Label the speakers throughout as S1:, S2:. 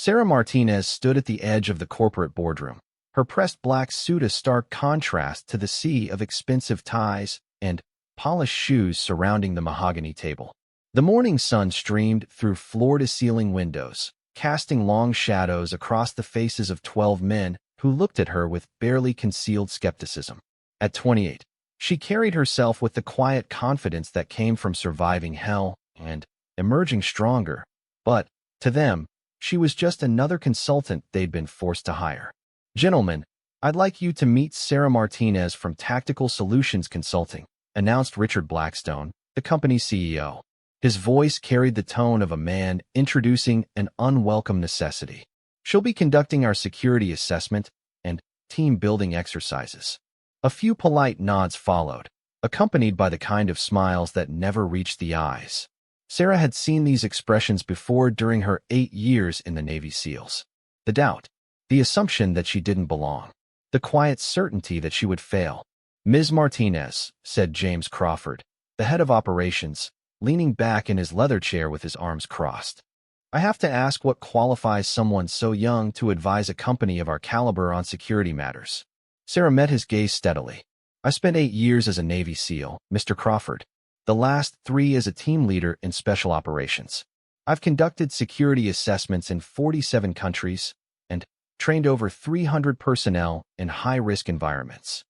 S1: Sarah Martinez stood at the edge of the corporate boardroom, her pressed black suit a stark contrast to the sea of expensive ties and polished shoes surrounding the mahogany table. The morning sun streamed through floor-to-ceiling windows, casting long shadows across the faces of 12 men who looked at her with barely concealed skepticism. At 28, she carried herself with the quiet confidence that came from surviving hell and emerging stronger. But, to them, she was just another consultant they'd been forced to hire. "Gentlemen, I'd like you to meet Sarah Martinez from Tactical Solutions Consulting," announced Richard Blackstone, the company's CEO. His voice carried the tone of a man introducing an unwelcome necessity. "She'll be conducting our security assessment and team-building exercises." A few polite nods followed, accompanied by the kind of smiles that never reached the eyes. Sarah had seen these expressions before during her 8 years in the Navy SEALs. The doubt, the assumption that she didn't belong, the quiet certainty that she would fail. "Ms. Martinez," said James Crawford, the head of operations, leaning back in his leather chair with his arms crossed. "I have to ask what qualifies someone so young to advise a company of our caliber on security matters?" Sarah met his gaze steadily. "I spent 8 years as a Navy SEAL, Mr. Crawford. The last 3 as a team leader in special operations. I've conducted security assessments in 47 countries and trained over 300 personnel in high-risk environments."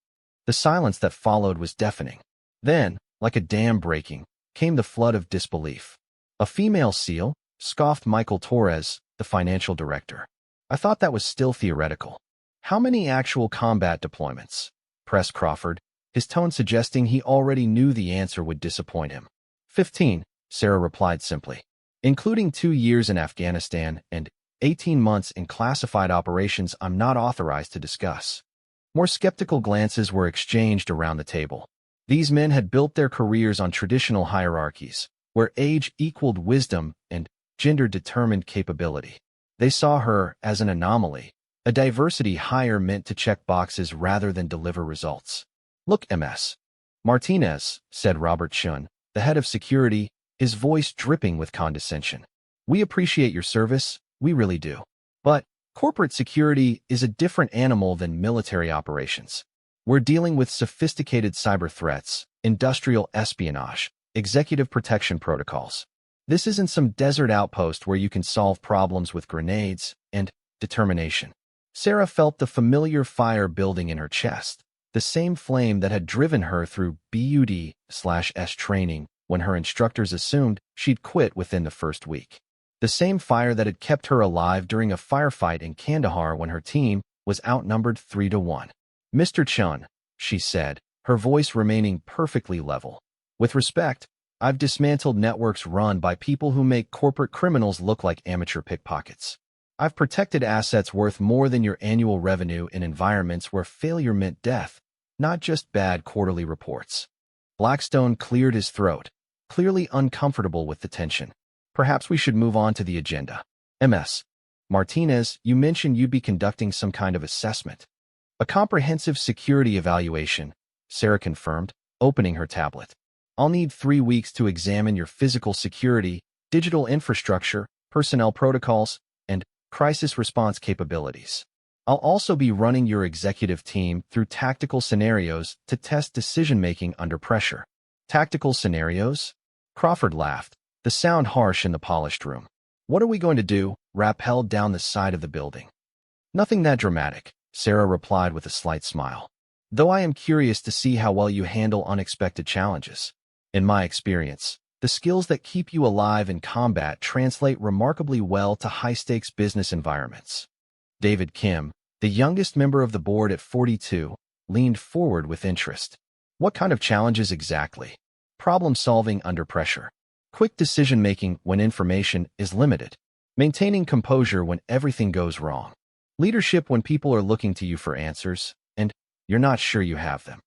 S1: The silence that followed was deafening. Then, like a dam breaking, came the flood of disbelief. "A female SEAL?" scoffed Michael Torres, the financial director. "I thought that was still theoretical." "How many actual combat deployments?" pressed Crawford, his tone suggesting he already knew the answer would disappoint him. 15, Sarah replied simply, "including 2 years in Afghanistan and 18 months in classified operations I'm not authorized to discuss." More skeptical glances were exchanged around the table. These men had built their careers on traditional hierarchies, where age equaled wisdom and gender determined capability. They saw her as an anomaly, a diversity hire meant to check boxes rather than deliver results. "Look, Ms. Martinez," said Robert Chun, the head of security, his voice dripping with condescension. "We appreciate your service, we really do. But corporate security is a different animal than military operations. We're dealing with sophisticated cyber threats, industrial espionage, executive protection protocols. This isn't some desert outpost where you can solve problems with grenades and determination." Sarah felt the familiar fire building in her chest, the same flame that had driven her through BUD/S training when her instructors assumed she'd quit within the first week. The same fire that had kept her alive during a firefight in Kandahar when her team was outnumbered 3-1. "Mr. Chun," she said, her voice remaining perfectly level. "With respect, I've dismantled networks run by people who make corporate criminals look like amateur pickpockets. I've protected assets worth more than your annual revenue in environments where failure meant death, not just bad quarterly reports." Blackstone cleared his throat, clearly uncomfortable with the tension. "Perhaps we should move on to the agenda. Ms. Martinez, you mentioned you'd be conducting some kind of assessment." "A comprehensive security evaluation," Sarah confirmed, opening her tablet. "I'll need 3 weeks to examine your physical security, digital infrastructure, personnel protocols, and crisis response capabilities. I'll also be running your executive team through tactical scenarios to test decision-making under pressure." "Tactical scenarios?" Crawford laughed, the sound harsh in the polished room. "What are we going to do, rappel down the side of the building?" "Nothing that dramatic," Sarah replied with a slight smile. "Though I am curious to see how well you handle unexpected challenges. In my experience, the skills that keep you alive in combat translate remarkably well to high-stakes business environments." David Kim, the youngest member of the board at 42, leaned forward with interest. "What kind of challenges exactly?" "Problem-solving under pressure. Quick decision-making when information is limited. Maintaining composure when everything goes wrong. Leadership when people are looking to you for answers, and you're not sure you have them."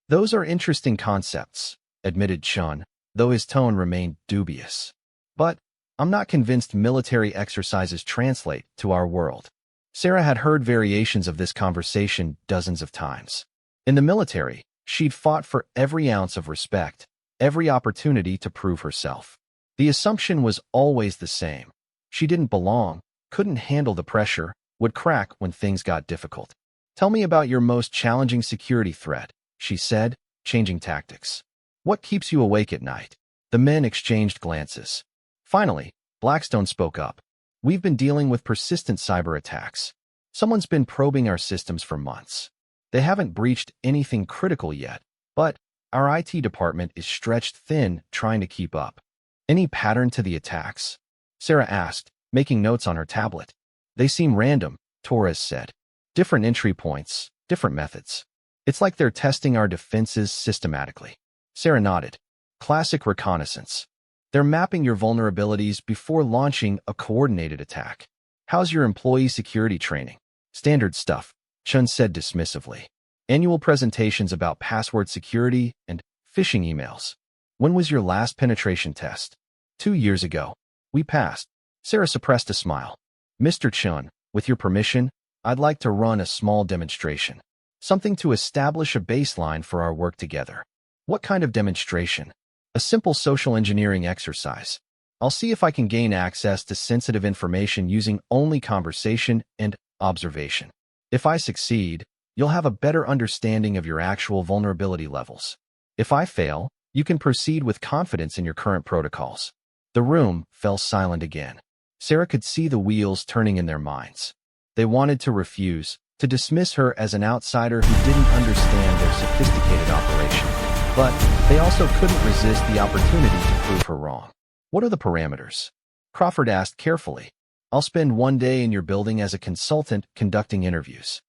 S1: "Those are interesting concepts," admitted Chun, though his tone remained dubious. "But I'm not convinced military exercises translate to our world." Sarah had heard variations of this conversation dozens of times. In the military, she'd fought for every ounce of respect, every opportunity to prove herself. The assumption was always the same. She didn't belong, couldn't handle the pressure, would crack when things got difficult. "Tell me about your most challenging security threat," she said, changing tactics. "What keeps you awake at night?" The men exchanged glances. Finally, Blackstone spoke up. "We've been dealing with persistent cyber attacks. Someone's been probing our systems for months. They haven't breached anything critical yet, but our IT department is stretched thin trying to keep up." "Any pattern to the attacks?" Sarah asked, making notes on her tablet. "They seem random," Torres said. "Different entry points, different methods. It's like they're testing our defenses systematically." Sarah nodded. "Classic reconnaissance. They're mapping your vulnerabilities before launching a coordinated attack." "How's your employee security training?" "Standard stuff," Chun said dismissively. "Annual presentations about password security and phishing emails." "When was your last penetration test?" 2 years ago. We passed." Sarah suppressed a smile. "Mr. Chun, with your permission, I'd like to run a small demonstration. Something to establish a baseline for our work together." "What kind of demonstration?" "A simple social engineering exercise. I'll see if I can gain access to sensitive information using only conversation and observation. If I succeed, you'll have a better understanding of your actual vulnerability levels. If I fail, you can proceed with confidence in your current protocols." The room fell silent again. Sarah could see the wheels turning in their minds. They wanted to refuse, to dismiss her as an outsider who didn't understand their sophisticated operation. But they also couldn't resist the opportunity to prove her wrong. "What are the parameters?" Crawford asked carefully. "I'll spend 1 day in your building as a consultant conducting interviews.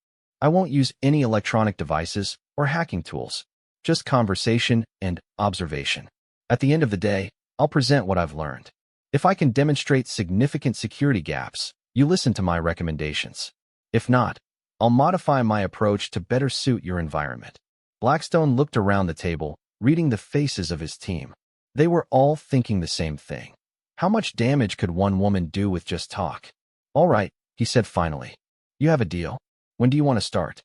S1: I won't use any electronic devices or hacking tools, just conversation and observation. At the end of the day, I'll present what I've learned. If I can demonstrate significant security gaps, you listen to my recommendations. If not, I'll modify my approach to better suit your environment." Blackstone looked around the table, reading the faces of his team. They were all thinking the same thing. How much damage could one woman do with just talk? "All right," he said finally. "You have a deal. When do you want to start?"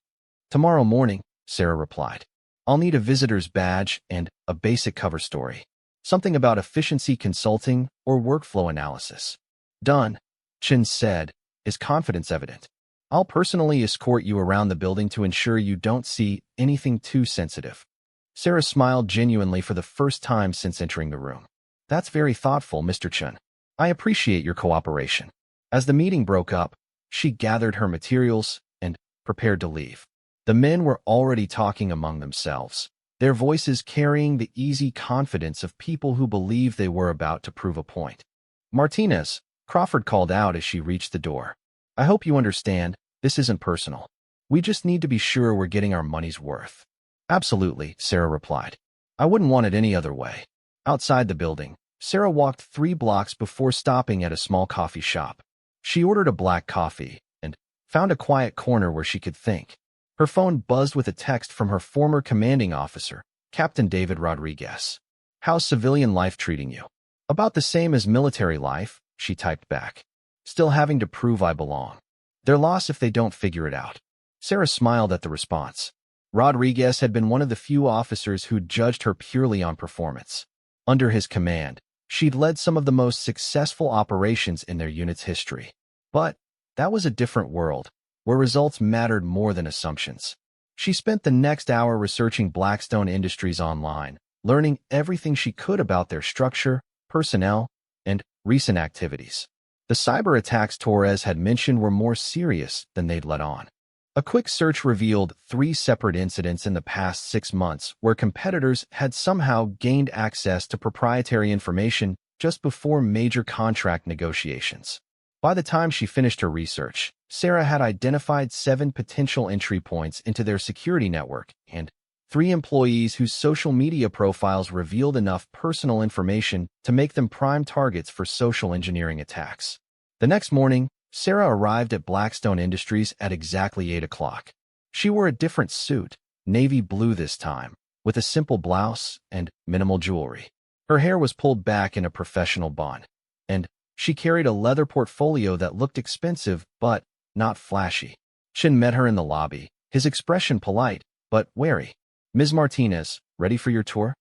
S1: "Tomorrow morning," Sarah replied. "I'll need a visitor's badge and a basic cover story. Something about efficiency consulting or workflow analysis." "Done," Chin said, his confidence evident. "I'll personally escort you around the building to ensure you don't see anything too sensitive." Sarah smiled genuinely for the first time since entering the room. "That's very thoughtful, Mr. Chun. I appreciate your cooperation." As the meeting broke up, she gathered her materials and prepared to leave. The men were already talking among themselves, their voices carrying the easy confidence of people who believed they were about to prove a point. "Martinez," Crawford called out as she reached the door. "I hope you understand, this isn't personal. We just need to be sure we're getting our money's worth." "Absolutely," Sarah replied. "I wouldn't want it any other way." Outside the building, Sarah walked 3 blocks before stopping at a small coffee shop. She ordered a black coffee and found a quiet corner where she could think. Her phone buzzed with a text from her former commanding officer, Captain David Rodriguez. "How's civilian life treating you?" "About the same as military life," she typed back. "Still having to prove I belong. Their loss if they don't figure it out." Sarah smiled at the response. Rodriguez had been one of the few officers who'd judged her purely on performance. Under his command, she'd led some of the most successful operations in their unit's history. But that was a different world, where results mattered more than assumptions. She spent the next hour researching Blackstone Industries online, learning everything she could about their structure, personnel, and recent activities. The cyber attacks Torres had mentioned were more serious than they'd let on. A quick search revealed 3 separate incidents in the past 6 months where competitors had somehow gained access to proprietary information just before major contract negotiations. By the time she finished her research, Sarah had identified 7 potential entry points into their security network and 3 employees whose social media profiles revealed enough personal information to make them prime targets for social engineering attacks. The next morning, Sarah arrived at Blackstone Industries at exactly 8 o'clock. She wore a different suit, navy blue this time, with a simple blouse and minimal jewelry. Her hair was pulled back in a professional bun, and she carried a leather portfolio that looked expensive but not flashy. Chin met her in the lobby, his expression polite but wary. "Ms. Martinez, ready for your tour?"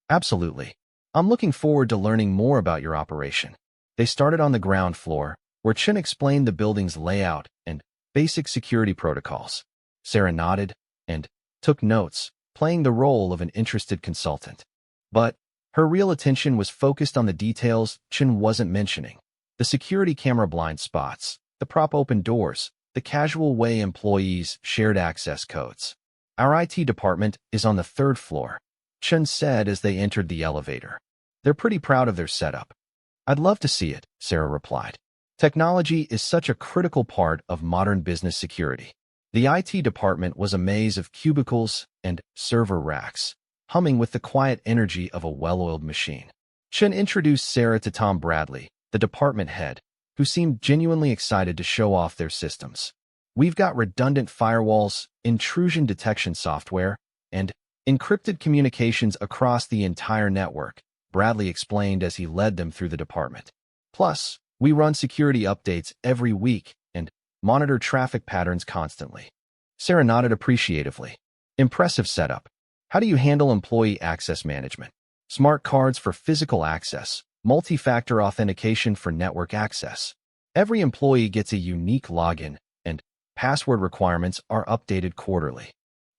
S1: "Absolutely. I'm looking forward to learning more about your operation." They started on the ground floor, where Chen explained the building's layout and basic security protocols. Sarah nodded and took notes, playing the role of an interested consultant. But her real attention was focused on the details Chen wasn't mentioning. The security camera blind spots, the prop-open doors, the casual way employees shared access codes. Our IT department is on the 3rd floor, Chen said as they entered the elevator. They're pretty proud of their setup. I'd love to see it, Sarah replied. Technology is such a critical part of modern business security. The IT department was a maze of cubicles and server racks, humming with the quiet energy of a well-oiled machine. Chen introduced Sarah to Tom Bradley, the department head, who seemed genuinely excited to show off their systems. We've got redundant firewalls, intrusion detection software, and encrypted communications across the entire network, Bradley explained as he led them through the department. Plus, we run security updates every week and monitor traffic patterns constantly. Sarah nodded appreciatively. Impressive setup. How do you handle employee access management? Smart cards for physical access, multi-factor authentication for network access. Every employee gets a unique login, and password requirements are updated quarterly.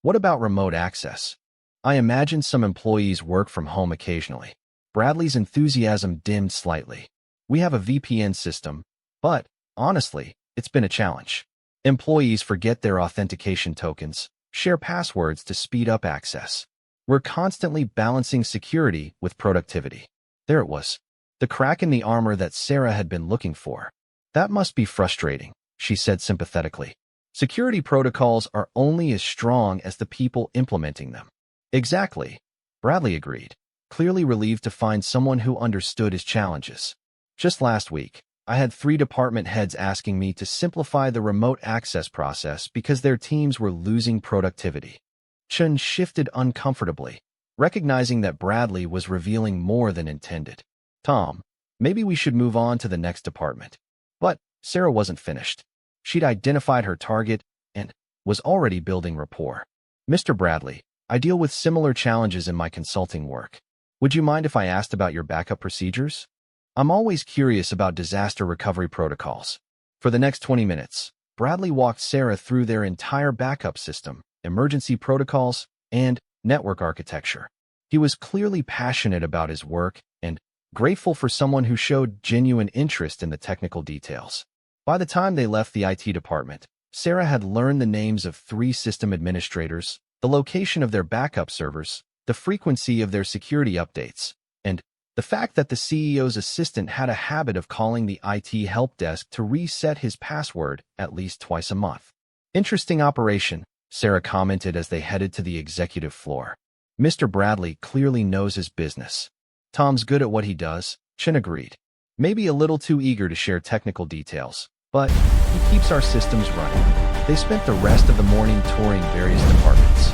S1: What about remote access? I imagine some employees work from home occasionally. Bradley's enthusiasm dimmed slightly. We have a VPN system, but, honestly, it's been a challenge. Employees forget their authentication tokens, share passwords to speed up access. We're constantly balancing security with productivity. There it was. The crack in the armor that Sarah had been looking for. That must be frustrating, she said sympathetically. Security protocols are only as strong as the people implementing them. Exactly, Bradley agreed, clearly relieved to find someone who understood his challenges. Just last week, I had 3 department heads asking me to simplify the remote access process because their teams were losing productivity. Chen shifted uncomfortably, recognizing that Bradley was revealing more than intended. Tom, maybe we should move on to the next department. But Sarah wasn't finished. She'd identified her target and was already building rapport. Mr. Bradley, I deal with similar challenges in my consulting work. Would you mind if I asked about your backup procedures? I'm always curious about disaster recovery protocols. For the next 20 minutes, Bradley walked Sarah through their entire backup system, emergency protocols, and network architecture. He was clearly passionate about his work and grateful for someone who showed genuine interest in the technical details. By the time they left the IT department, Sarah had learned the names of 3 system administrators, the location of their backup servers, the frequency of their security updates, and the fact that the CEO's assistant had a habit of calling the IT help desk to reset his password at least twice a month. Interesting operation, Sarah commented as they headed to the executive floor. Mr. Bradley clearly knows his business. Tom's good at what he does, Chen agreed. Maybe a little too eager to share technical details, but he keeps our systems running. They spent the rest of the morning touring various departments.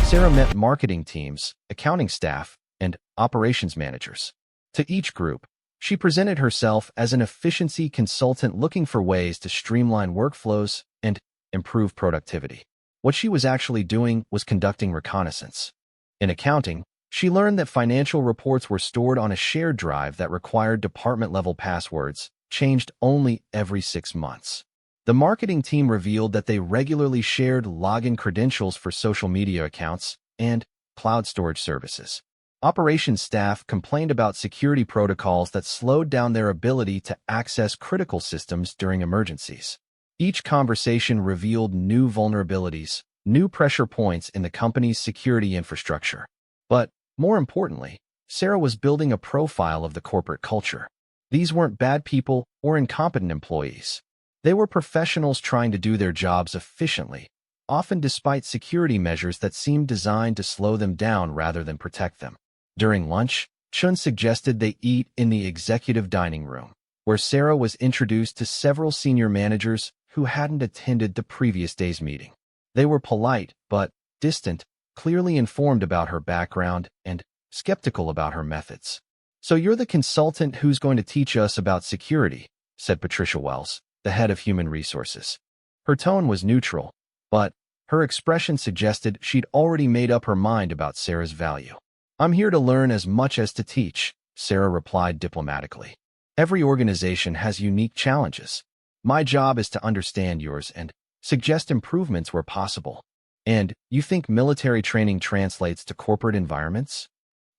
S1: Sarah met marketing teams, accounting staff, and operations managers. To each group, she presented herself as an efficiency consultant looking for ways to streamline workflows and improve productivity. What she was actually doing was conducting reconnaissance. In accounting, she learned that financial reports were stored on a shared drive that required department-level passwords, changed only every 6 months. The marketing team revealed that they regularly shared login credentials for social media accounts and cloud storage services. Operations staff complained about security protocols that slowed down their ability to access critical systems during emergencies. Each conversation revealed new vulnerabilities, new pressure points in the company's security infrastructure. But, more importantly, Sarah was building a profile of the corporate culture. These weren't bad people or incompetent employees. They were professionals trying to do their jobs efficiently, often despite security measures that seemed designed to slow them down rather than protect them. During lunch, Chun suggested they eat in the executive dining room, where Sarah was introduced to several senior managers who hadn't attended the previous day's meeting. They were polite, but distant, clearly informed about her background and skeptical about her methods. "So you're the consultant who's going to teach us about security," said Patricia Wells, the head of human resources. Her tone was neutral, but her expression suggested she'd already made up her mind about Sarah's value. "I'm here to learn as much as to teach," Sarah replied diplomatically. "Every organization has unique challenges. My job is to understand yours and suggest improvements where possible. And you think military training translates to corporate environments?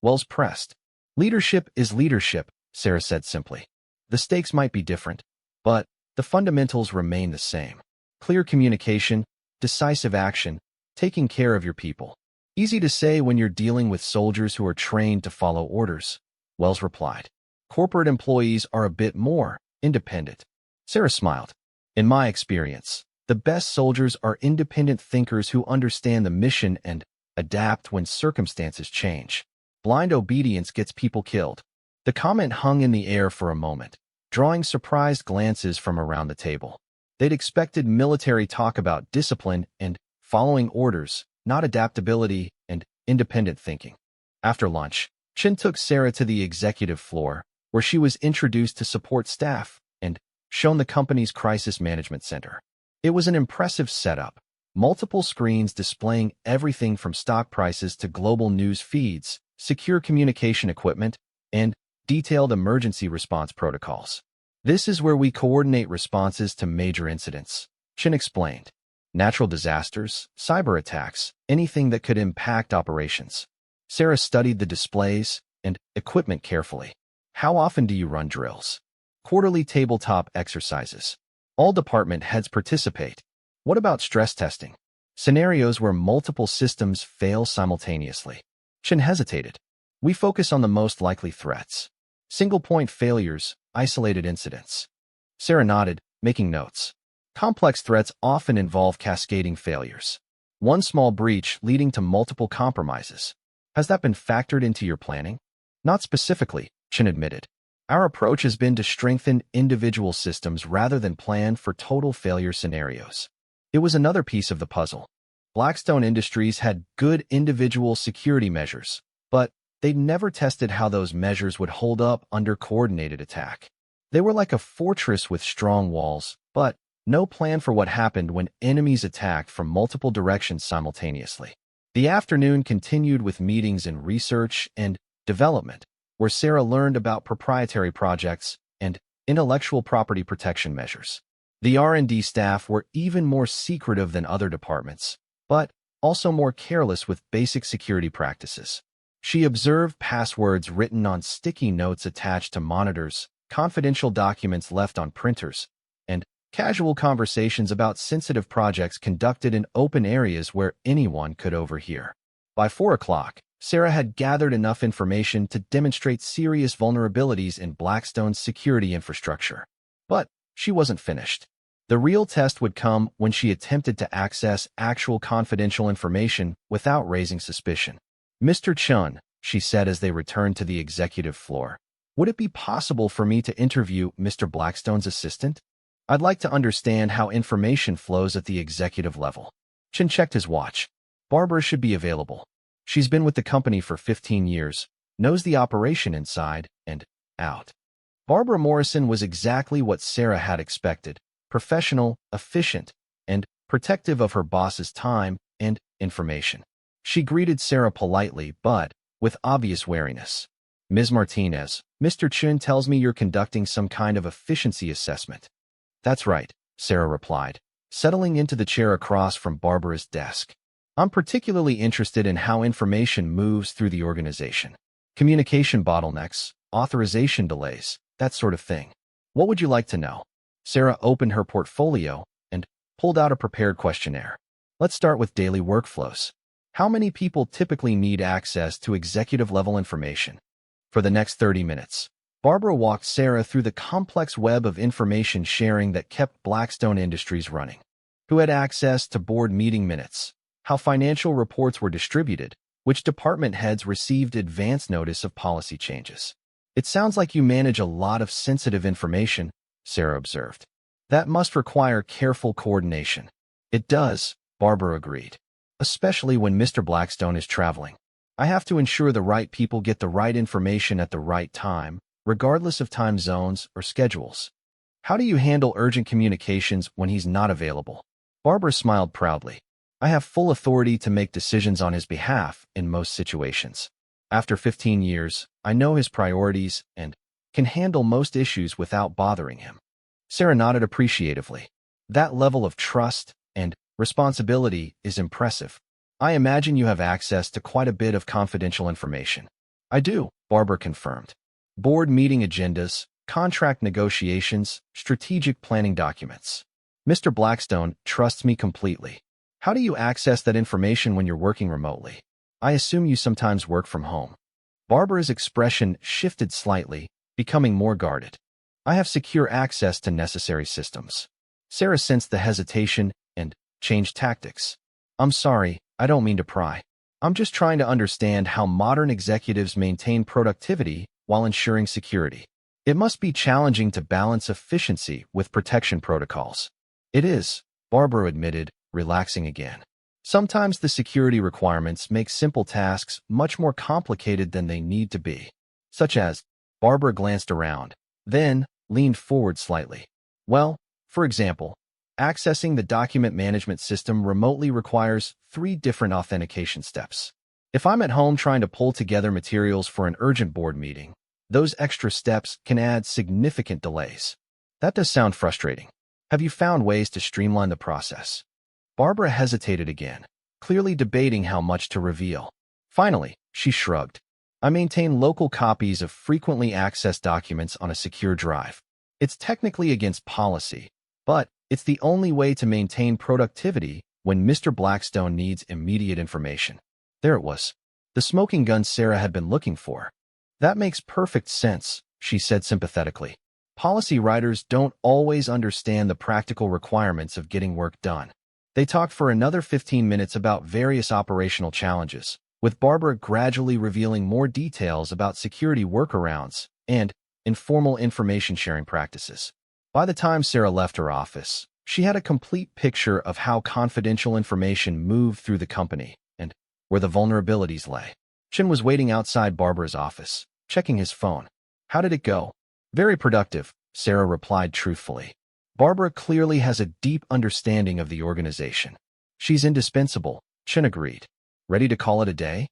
S1: Wells pressed. Leadership is leadership, Sarah said simply. The stakes might be different, but the fundamentals remain the same. Clear communication, decisive action, taking care of your people. Easy to say when you're dealing with soldiers who are trained to follow orders, Wells replied. Corporate employees are a bit more independent. Sarah smiled. In my experience, the best soldiers are independent thinkers who understand the mission and adapt when circumstances change. Blind obedience gets people killed. The comment hung in the air for a moment, drawing surprised glances from around the table. They'd expected military talk about discipline and following orders, not adaptability and independent thinking. After lunch, Chen took Sarah to the executive floor, where she was introduced to support staff and shown the company's crisis management center. It was an impressive setup, multiple screens displaying everything from stock prices to global news feeds, secure communication equipment, and detailed emergency response protocols. This is where we coordinate responses to major incidents, Chen explained. Natural disasters, cyber attacks, anything that could impact operations. Sarah studied the displays and equipment carefully. How often do you run drills? Quarterly tabletop exercises. All department heads participate. What about stress testing? Scenarios where multiple systems fail simultaneously. Chen hesitated. We focus on the most likely threats. Single-point failures, isolated incidents. Sarah nodded, making notes. Complex threats often involve cascading failures. One small breach leading to multiple compromises. Has that been factored into your planning? Not specifically, Chen admitted. Our approach has been to strengthen individual systems rather than plan for total failure scenarios. It was another piece of the puzzle. Blackstone Industries had good individual security measures, but they'd never tested how those measures would hold up under coordinated attack. They were like a fortress with strong walls, but no plan for what happened when enemies attacked from multiple directions simultaneously. The afternoon continued with meetings in research and development, where Sarah learned about proprietary projects and intellectual property protection measures. The R&D staff were even more secretive than other departments, but also more careless with basic security practices. She observed passwords written on sticky notes attached to monitors, confidential documents left on printers, and casual conversations about sensitive projects conducted in open areas where anyone could overhear. By 4 o'clock, Sarah had gathered enough information to demonstrate serious vulnerabilities in Blackstone's security infrastructure. But she wasn't finished. The real test would come when she attempted to access actual confidential information without raising suspicion. Mr. Chun, she said as they returned to the executive floor, would it be possible for me to interview Mr. Blackstone's assistant? I'd like to understand how information flows at the executive level. Chen checked his watch. Barbara should be available. She's been with the company for 15 years, knows the operation inside and out. Barbara Morrison was exactly what Sarah had expected, professional, efficient, and protective of her boss's time and information. She greeted Sarah politely, but with obvious wariness. Ms. Martinez, Mr. Chun tells me you're conducting some kind of efficiency assessment. That's right, Sarah replied, settling into the chair across from Barbara's desk. I'm particularly interested in how information moves through the organization. Communication bottlenecks, authorization delays, that sort of thing. What would you like to know? Sarah opened her portfolio and pulled out a prepared questionnaire. Let's start with daily workflows. How many people typically need access to executive-level information? For the next 30 minutes, Barbara walked Sarah through the complex web of information sharing that kept Blackstone Industries running. Who had access to board meeting minutes? How financial reports were distributed? Which department heads received advance notice of policy changes? It sounds like you manage a lot of sensitive information, Sarah observed. That must require careful coordination. It does, Barbara agreed. Especially when Mr. Blackstone is traveling. I have to ensure the right people get the right information at the right time, regardless of time zones or schedules. How do you handle urgent communications when he's not available? Barbara smiled proudly. I have full authority to make decisions on his behalf in most situations. After 15 years, I know his priorities and can handle most issues without bothering him. Sarah nodded appreciatively. That level of trust and responsibility is impressive. I imagine you have access to quite a bit of confidential information. I do, Barbara confirmed. Board meeting agendas, contract negotiations, strategic planning documents. Mr. Blackstone trusts me completely. How do you access that information when you're working remotely? I assume you sometimes work from home. Barbara's expression shifted slightly, becoming more guarded. I have secure access to necessary systems. Sarah sensed the hesitation and changed tactics. I'm sorry, I don't mean to pry. I'm just trying to understand how modern executives maintain productivity while ensuring security. It must be challenging to balance efficiency with protection protocols. It is, Barbara admitted, relaxing again. Sometimes the security requirements make simple tasks much more complicated than they need to be. Such as, Barbara glanced around, then leaned forward slightly. Well, for example, accessing the document management system remotely requires 3 different authentication steps. If I'm at home trying to pull together materials for an urgent board meeting, those extra steps can add significant delays. That does sound frustrating. Have you found ways to streamline the process? Barbara hesitated again, clearly debating how much to reveal. Finally, she shrugged. I maintain local copies of frequently accessed documents on a secure drive. It's technically against policy, but it's the only way to maintain productivity when Mr. Blackstone needs immediate information. There it was, the smoking gun Sarah had been looking for. That makes perfect sense, she said sympathetically. Policy writers don't always understand the practical requirements of getting work done. They talked for another 15 minutes about various operational challenges, with Barbara gradually revealing more details about security workarounds and informal information sharing practices. By the time Sarah left her office, she had a complete picture of how confidential information moved through the company and where the vulnerabilities lay. Chin was waiting outside Barbara's office, checking his phone. How did it go? Very productive, Sarah replied truthfully. Barbara clearly has a deep understanding of the organization. She's indispensable, Chin agreed. Ready to call it a day?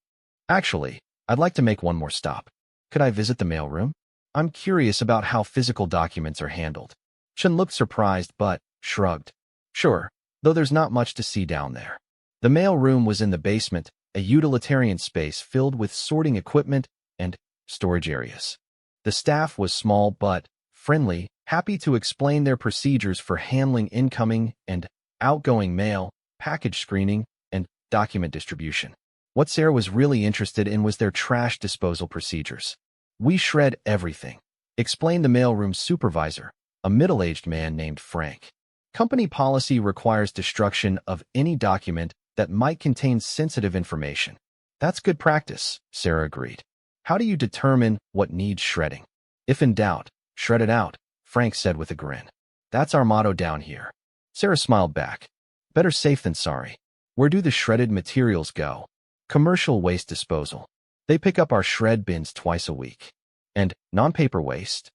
S1: Actually, I'd like to make one more stop. Could I visit the mailroom? I'm curious about how physical documents are handled. Chin looked surprised but shrugged. Sure, though there's not much to see down there. The mailroom was in the basement, a utilitarian space filled with sorting equipment and storage areas. The staff was small but friendly, happy to explain their procedures for handling incoming and outgoing mail, package screening, and document distribution. What Sarah was really interested in was their trash disposal procedures. We shred everything, explained the mailroom supervisor, a middle-aged man named Frank. Company policy requires destruction of any document that might contain sensitive information. That's good practice, Sarah agreed. How do you determine what needs shredding? If in doubt, shred it out, Frank said with a grin. That's our motto down here. Sarah smiled back. Better safe than sorry. Where do the shredded materials go? Commercial waste disposal. They pick up our shred bins twice a week. And non-paper waste?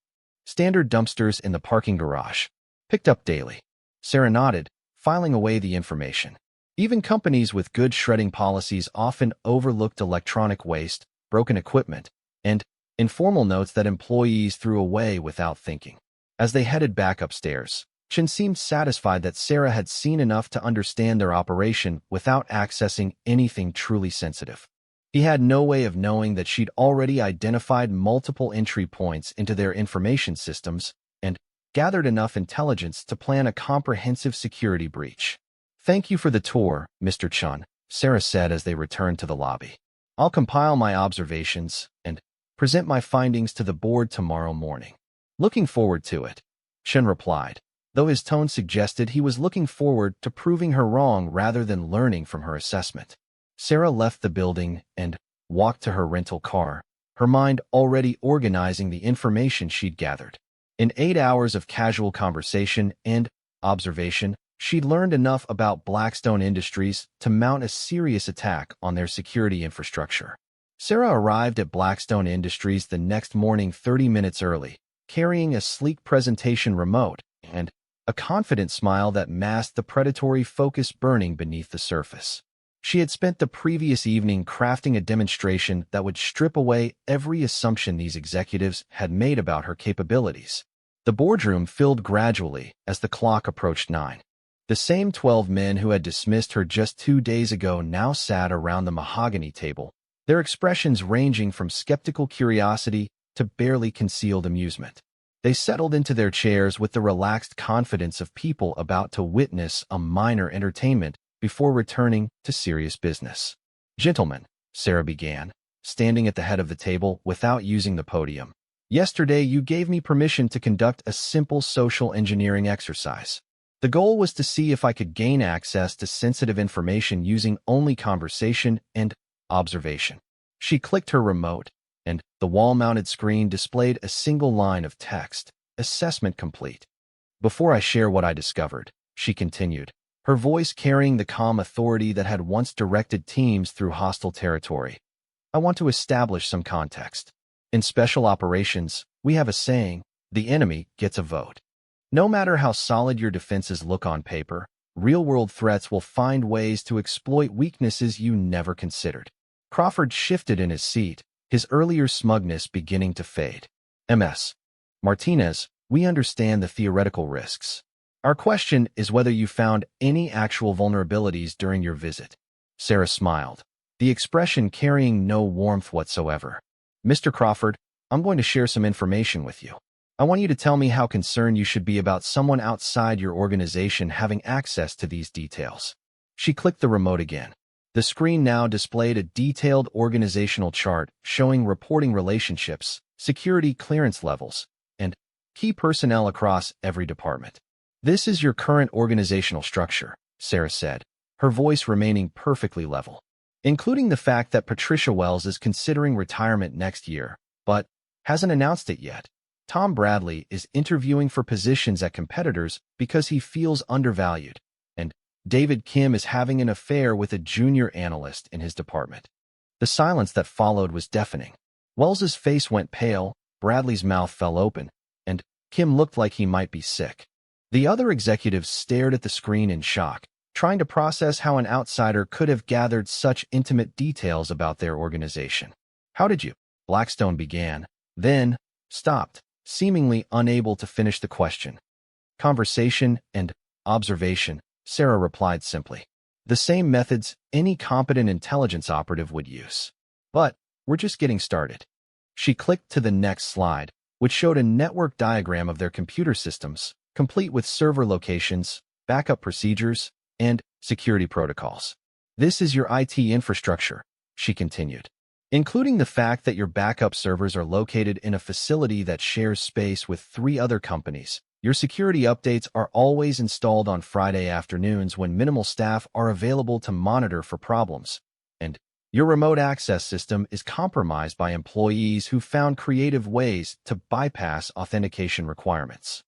S1: Standard dumpsters in the parking garage. Picked up daily. Sarah nodded, filing away the information. Even companies with good shredding policies often overlooked electronic waste, broken equipment, and informal notes that employees threw away without thinking. As they headed back upstairs, Chin seemed satisfied that Sarah had seen enough to understand their operation without accessing anything truly sensitive. He had no way of knowing that she'd already identified multiple entry points into their information systems and gathered enough intelligence to plan a comprehensive security breach. Thank you for the tour, Mr. Chun, Sarah said as they returned to the lobby. I'll compile my observations and present my findings to the board tomorrow morning. Looking forward to it, Chun replied, though his tone suggested he was looking forward to proving her wrong rather than learning from her assessment. Sarah left the building and walked to her rental car, her mind already organizing the information she'd gathered. In 8 hours of casual conversation and observation, she'd learned enough about Blackstone Industries to mount a serious attack on their security infrastructure. Sarah arrived at Blackstone Industries the next morning 30 minutes early, carrying a sleek presentation remote and a confident smile that masked the predatory focus burning beneath the surface. She had spent the previous evening crafting a demonstration that would strip away every assumption these executives had made about her capabilities. The boardroom filled gradually as the clock approached 9. The same 12 men who had dismissed her just 2 days ago now sat around the mahogany table, their expressions ranging from skeptical curiosity to barely concealed amusement. They settled into their chairs with the relaxed confidence of people about to witness a minor entertainment before returning to serious business. "Gentlemen," Sarah began, standing at the head of the table without using the podium. "Yesterday you gave me permission to conduct a simple social engineering exercise. The goal was to see if I could gain access to sensitive information using only conversation and observation." She clicked her remote, and the wall-mounted screen displayed a single line of text, "Assessment complete." "Before I share what I discovered," she continued, her voice carrying the calm authority that had once directed teams through hostile territory, "I want to establish some context. In special operations, we have a saying, the enemy gets a vote. No matter how solid your defenses look on paper, real-world threats will find ways to exploit weaknesses you never considered." Crawford shifted in his seat, his earlier smugness beginning to fade. "Ms. Martinez, we understand the theoretical risks. Our question is whether you found any actual vulnerabilities during your visit." Sarah smiled, the expression carrying no warmth whatsoever. "Mr. Crawford, I'm going to share some information with you. I want you to tell me how concerned you should be about someone outside your organization having access to these details." She clicked the remote again. The screen now displayed a detailed organizational chart showing reporting relationships, security clearance levels, and key personnel across every department. "This is your current organizational structure," Sarah said, her voice remaining perfectly level, "including the fact that Patricia Wells is considering retirement next year, but hasn't announced it yet. Tom Bradley is interviewing for positions at competitors because he feels undervalued, and David Kim is having an affair with a junior analyst in his department." The silence that followed was deafening. Wells's face went pale, Bradley's mouth fell open, and Kim looked like he might be sick. The other executives stared at the screen in shock, trying to process how an outsider could have gathered such intimate details about their organization. "How did you?" Blackstone began, then stopped, seemingly unable to finish the question. "Conversation and observation," Sarah replied simply. "The same methods any competent intelligence operative would use. But we're just getting started." She clicked to the next slide, which showed a network diagram of their computer systems, complete with server locations, backup procedures, and security protocols. "This is your IT infrastructure," she continued, "including the fact that your backup servers are located in a facility that shares space with 3 other companies. Your security updates are always installed on Friday afternoons when minimal staff are available to monitor for problems. And your remote access system is compromised by employees who found creative ways to bypass authentication requirements."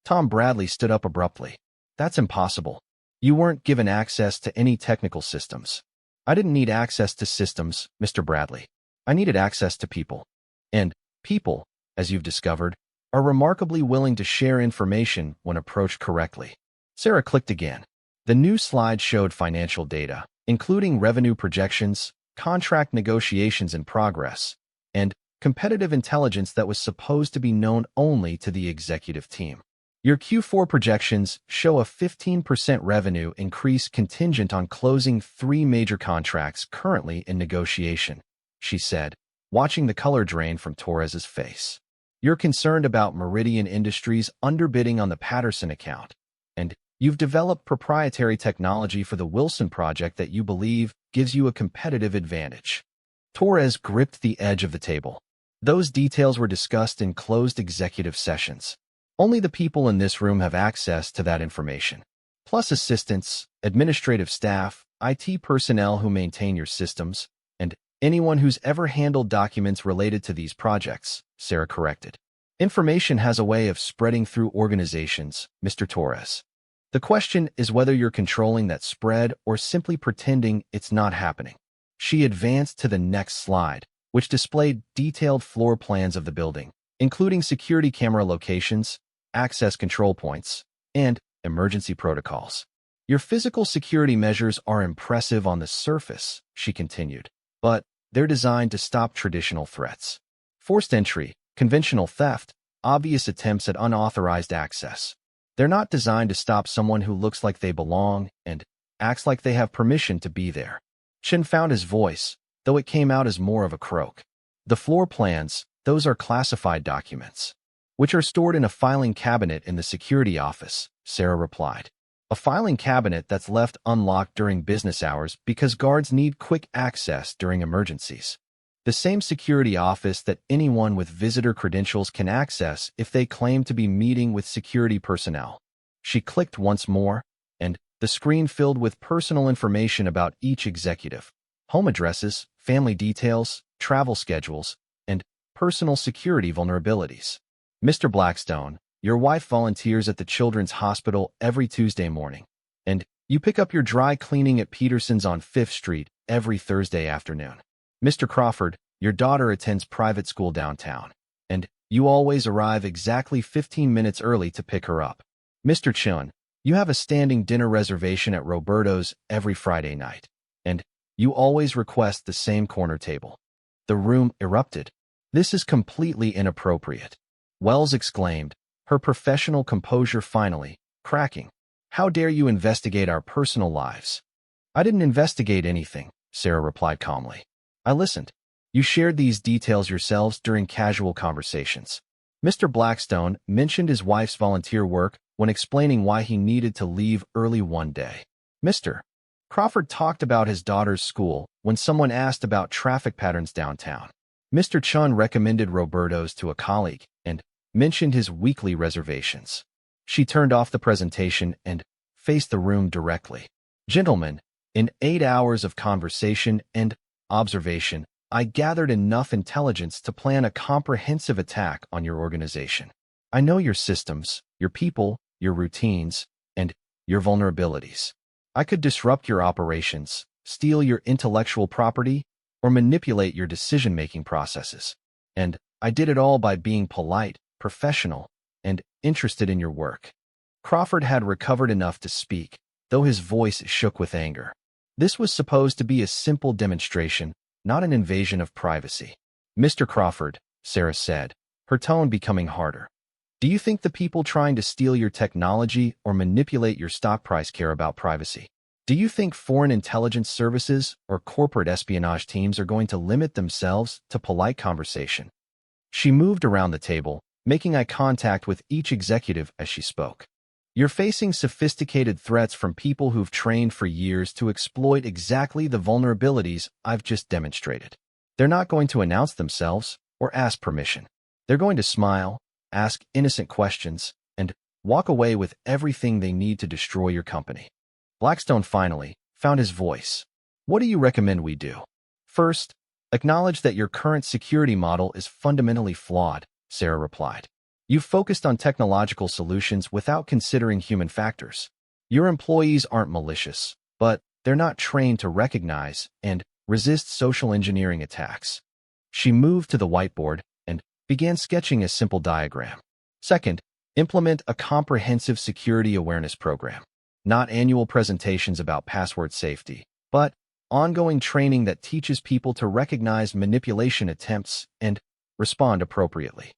S1: Tom Bradley stood up abruptly. "That's impossible. You weren't given access to any technical systems." "I didn't need access to systems, Mr. Bradley. I needed access to people. And people, as you've discovered, are remarkably willing to share information when approached correctly." Sarah clicked again. The new slide showed financial data, including revenue projections, contract negotiations in progress, and competitive intelligence that was supposed to be known only to the executive team. "Your Q4 projections show a 15% revenue increase contingent on closing 3 major contracts currently in negotiation," she said, watching the color drain from Torres's face. "You're concerned about Meridian Industries underbidding on the Patterson account, and you've developed proprietary technology for the Wilson project that you believe gives you a competitive advantage." Torres gripped the edge of the table. "Those details were discussed in closed executive sessions. Only the people in this room have access to that information. Plus assistants, administrative staff, IT personnel who maintain your systems, and anyone who's ever handled documents related to these projects," Sarah corrected. "Information has a way of spreading through organizations, Mr. Torres. The question is whether you're controlling that spread or simply pretending it's not happening." She advanced to the next slide, which displayed detailed floor plans of the building, including security camera locations, access control points, and emergency protocols. "Your physical security measures are impressive on the surface," she continued, "but they're designed to stop traditional threats. Forced entry, conventional theft, obvious attempts at unauthorized access. They're not designed to stop someone who looks like they belong and acts like they have permission to be there. Shin found his voice, though it came out as more of a croak. The floor plans, those are classified documents, which are stored in a filing cabinet in the security office, Sarah replied. A filing cabinet that's left unlocked during business hours because guards need quick access during emergencies. The same security office that anyone with visitor credentials can access if they claim to be meeting with security personnel. She clicked once more, and the screen filled with personal information about each executive. Home addresses, family details, travel schedules, and personal security vulnerabilities. Mr. Blackstone, your wife volunteers at the Children's Hospital every Tuesday morning, and you pick up your dry cleaning at Peterson's on 5th Street every Thursday afternoon. Mr. Crawford, your daughter attends private school downtown, and you always arrive exactly 15 minutes early to pick her up. Mr. Chun, you have a standing dinner reservation at Roberto's every Friday night, and you always request the same corner table. The room erupted. This is completely inappropriate, Wells exclaimed, her professional composure finally cracking. How dare you investigate our personal lives? I didn't investigate anything, Sarah replied calmly. I listened. You shared these details yourselves during casual conversations. Mr. Blackstone mentioned his wife's volunteer work when explaining why he needed to leave early one day. Mr. Crawford talked about his daughter's school when someone asked about traffic patterns downtown. Mr. Chun recommended Roberto's to a colleague and mentioned his weekly reservations. She turned off the presentation and faced the room directly. Gentlemen, in 8 hours of conversation and observation, I gathered enough intelligence to plan a comprehensive attack on your organization. I know your systems, your people, your routines, and your vulnerabilities. I could disrupt your operations, steal your intellectual property, or manipulate your decision-making processes. And I did it all by being polite, professional, and interested in your work. Crawford had recovered enough to speak, though his voice shook with anger. This was supposed to be a simple demonstration, not an invasion of privacy. Mr. Crawford, Sarah said, her tone becoming harder. Do you think the people trying to steal your technology or manipulate your stock price care about privacy? Do you think foreign intelligence services or corporate espionage teams are going to limit themselves to polite conversation? She moved around the table, making eye contact with each executive as she spoke. You're facing sophisticated threats from people who've trained for years to exploit exactly the vulnerabilities I've just demonstrated. They're not going to announce themselves or ask permission. They're going to smile, ask innocent questions, and walk away with everything they need to destroy your company. Blackstone finally found his voice. What do you recommend we do? First, acknowledge that your current security model is fundamentally flawed, Sarah replied. You've focused on technological solutions without considering human factors. Your employees aren't malicious, but they're not trained to recognize and resist social engineering attacks. She moved to the whiteboard and began sketching a simple diagram. Second, implement a comprehensive security awareness program. Not annual presentations about password safety, but ongoing training that teaches people to recognize manipulation attempts and respond appropriately.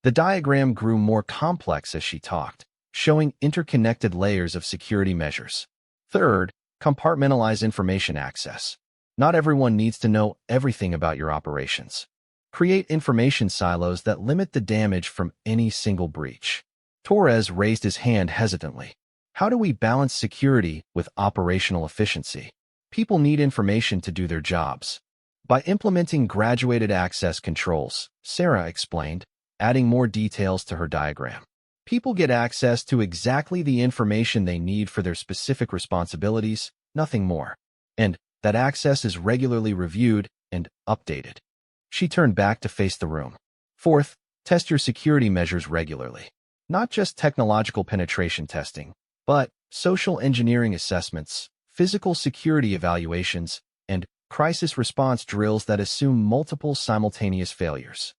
S1: The diagram grew more complex as she talked, showing interconnected layers of security measures. Third, compartmentalize information access. Not everyone needs to know everything about your operations. Create information silos that limit the damage from any single breach. Torres raised his hand hesitantly. How do we balance security with operational efficiency? People need information to do their jobs. By implementing graduated access controls, Sarah explained, adding more details to her diagram. People get access to exactly the information they need for their specific responsibilities, nothing more. And that access is regularly reviewed and updated. She turned back to face the room. Fourth, test your security measures regularly. Not just technological penetration testing, but social engineering assessments, physical security evaluations, and crisis response drills that assume multiple simultaneous failures.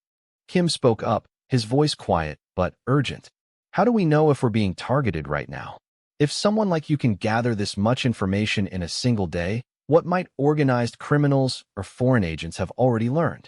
S1: Kim spoke up, his voice quiet but urgent. How do we know if we're being targeted right now? If someone like you can gather this much information in a single day, what might organized criminals or foreign agents have already learned?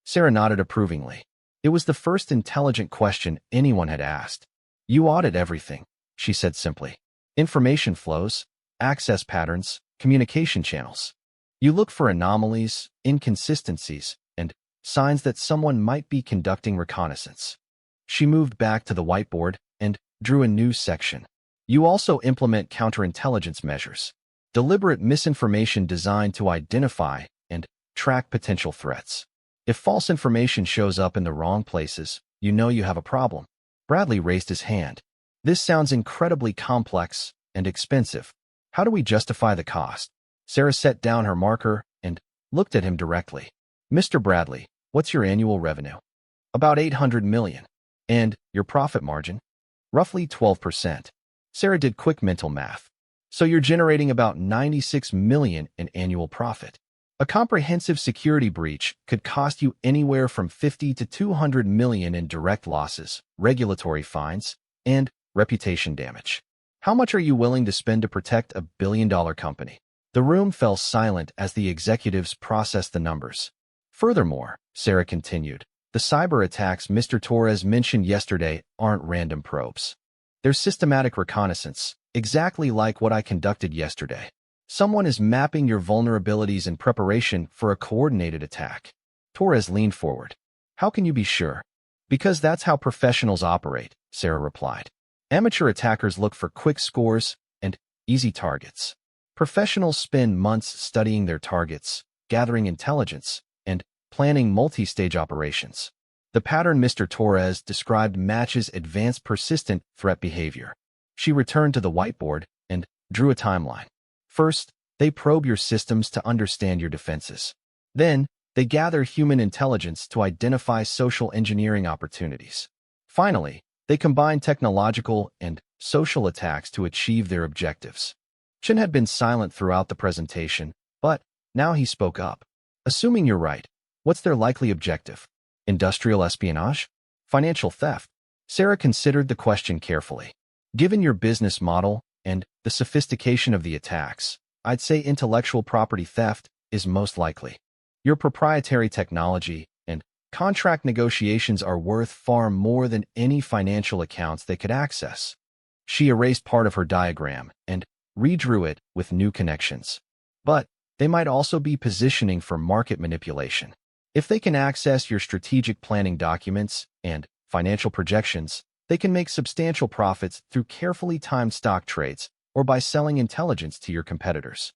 S1: Sarah nodded approvingly. It was the first intelligent question anyone had asked. You audit everything, she said simply. Information flows, access patterns, communication channels. You look for anomalies, inconsistencies, and signs that someone might be conducting reconnaissance. She moved back to the whiteboard and drew a new section. You also implement counterintelligence measures, deliberate misinformation designed to identify and track potential threats. If false information shows up in the wrong places, you know you have a problem. Bradley raised his hand. This sounds incredibly complex and expensive. How do we justify the cost? Sarah set down her marker and looked at him directly. Mr. Bradley, what's your annual revenue? About 800 million. And your profit margin? Roughly 12%. Sarah did quick mental math. So you're generating about 96 million in annual profit. A comprehensive security breach could cost you anywhere from 50 to 200 million in direct losses, regulatory fines, and reputation damage. How much are you willing to spend to protect a billion-dollar company? The room fell silent as the executives processed the numbers. Furthermore, Sarah continued, the cyber attacks Mr. Torres mentioned yesterday aren't random probes. They're systematic reconnaissance, exactly like what I conducted yesterday. Someone is mapping your vulnerabilities in preparation for a coordinated attack. Torres leaned forward. How can you be sure? Because that's how professionals operate, Sarah replied. Amateur attackers look for quick scores and easy targets. Professionals spend months studying their targets, gathering intelligence, and planning multi-stage operations. The pattern Mr. Torres described matches advanced persistent threat behavior. She returned to the whiteboard and drew a timeline. First, they probe your systems to understand your defenses. Then, they gather human intelligence to identify social engineering opportunities. Finally, they combine technological and social attacks to achieve their objectives. Chen had been silent throughout the presentation, but now he spoke up. Assuming you're right, what's their likely objective? Industrial espionage? Financial theft? Sarah considered the question carefully. Given your business model and the sophistication of the attacks, I'd say intellectual property theft is most likely. Your proprietary technology and contract negotiations are worth far more than any financial accounts they could access. She erased part of her diagram and redrew it with new connections. But they might also be positioning for market manipulation. If they can access your strategic planning documents and financial projections, they can make substantial profits through carefully timed stock trades or by selling intelligence to your competitors.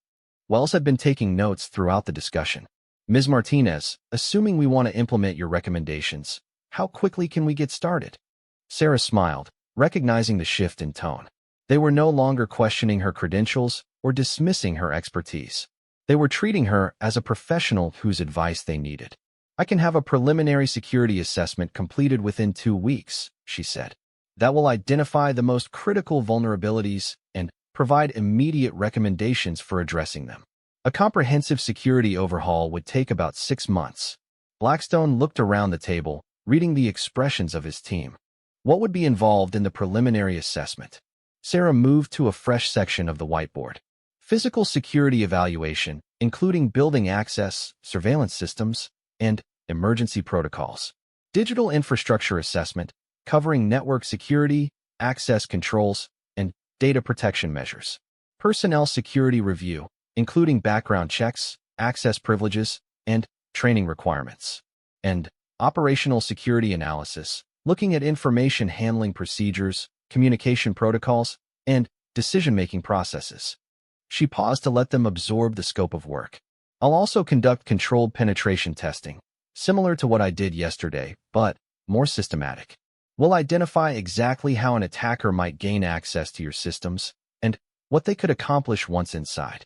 S1: Wells had been taking notes throughout the discussion. Ms. Martinez, assuming we want to implement your recommendations, how quickly can we get started? Sarah smiled, recognizing the shift in tone. They were no longer questioning her credentials or dismissing her expertise. They were treating her as a professional whose advice they needed. I can have a preliminary security assessment completed within 2 weeks, she said. That will identify the most critical vulnerabilities and provide immediate recommendations for addressing them. A comprehensive security overhaul would take about 6 months. Blackstone looked around the table, reading the expressions of his team. What would be involved in the preliminary assessment? Sarah moved to a fresh section of the whiteboard. Physical security evaluation, including building access, surveillance systems, and emergency protocols. Digital infrastructure assessment, covering network security, access controls, and data protection measures. Personnel security review, including background checks, access privileges, and training requirements. And operational security analysis, looking at information handling procedures, communication protocols, and decision-making processes. She paused to let them absorb the scope of work. I'll also conduct controlled penetration testing, similar to what I did yesterday, but more systematic. We'll identify exactly how an attacker might gain access to your systems and what they could accomplish once inside.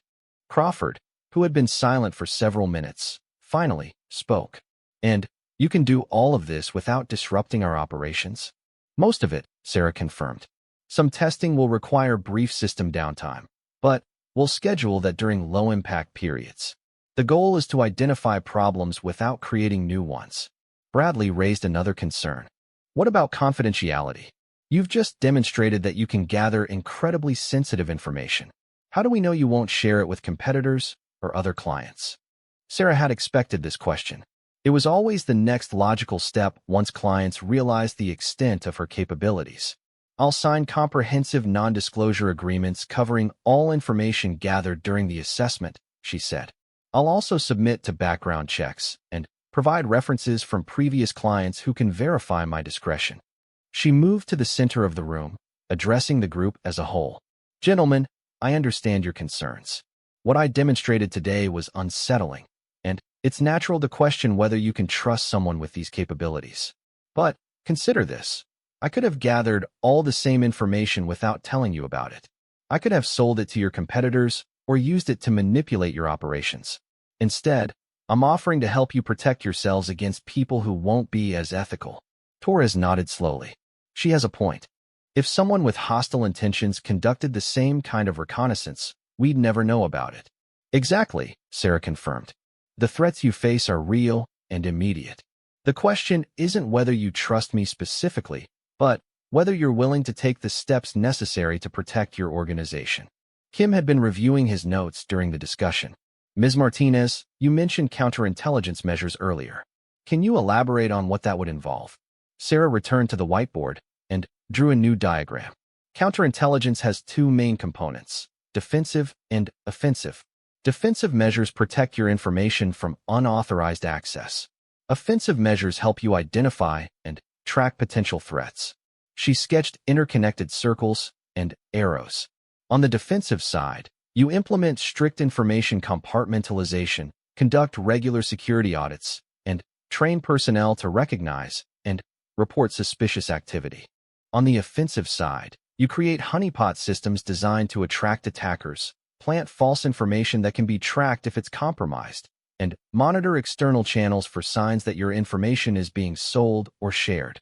S1: Crawford, who had been silent for several minutes, finally spoke. And you can do all of this without disrupting our operations? Most of it, Sarah confirmed. Some testing will require brief system downtime, but we'll schedule that during low-impact periods. The goal is to identify problems without creating new ones. Bradley raised another concern. What about confidentiality? You've just demonstrated that you can gather incredibly sensitive information. How do we know you won't share it with competitors or other clients? Sarah had expected this question. It was always the next logical step once clients realized the extent of her capabilities. I'll sign comprehensive non-disclosure agreements covering all information gathered during the assessment, she said. I'll also submit to background checks and provide references from previous clients who can verify my discretion. She moved to the center of the room, addressing the group as a whole. Gentlemen, I understand your concerns. What I demonstrated today was unsettling, and it's natural to question whether you can trust someone with these capabilities. But consider this. I could have gathered all the same information without telling you about it. I could have sold it to your competitors or used it to manipulate your operations. Instead, I'm offering to help you protect yourselves against people who won't be as ethical. Torres nodded slowly. She has a point. If someone with hostile intentions conducted the same kind of reconnaissance, we'd never know about it. Exactly, Sarah confirmed. The threats you face are real and immediate. The question isn't whether you trust me specifically, but whether you're willing to take the steps necessary to protect your organization. Kim had been reviewing his notes during the discussion. Ms. Martinez, you mentioned counterintelligence measures earlier. Can you elaborate on what that would involve? Sarah returned to the whiteboard and drew a new diagram. Counterintelligence has two main components, defensive and offensive. Defensive measures protect your information from unauthorized access. Offensive measures help you identify and track potential threats. She sketched interconnected circles and arrows. On the defensive side, you implement strict information compartmentalization, conduct regular security audits, and train personnel to recognize and report suspicious activity. On the offensive side, you create honeypot systems designed to attract attackers, plant false information that can be tracked if it's compromised, and monitor external channels for signs that your information is being sold or shared.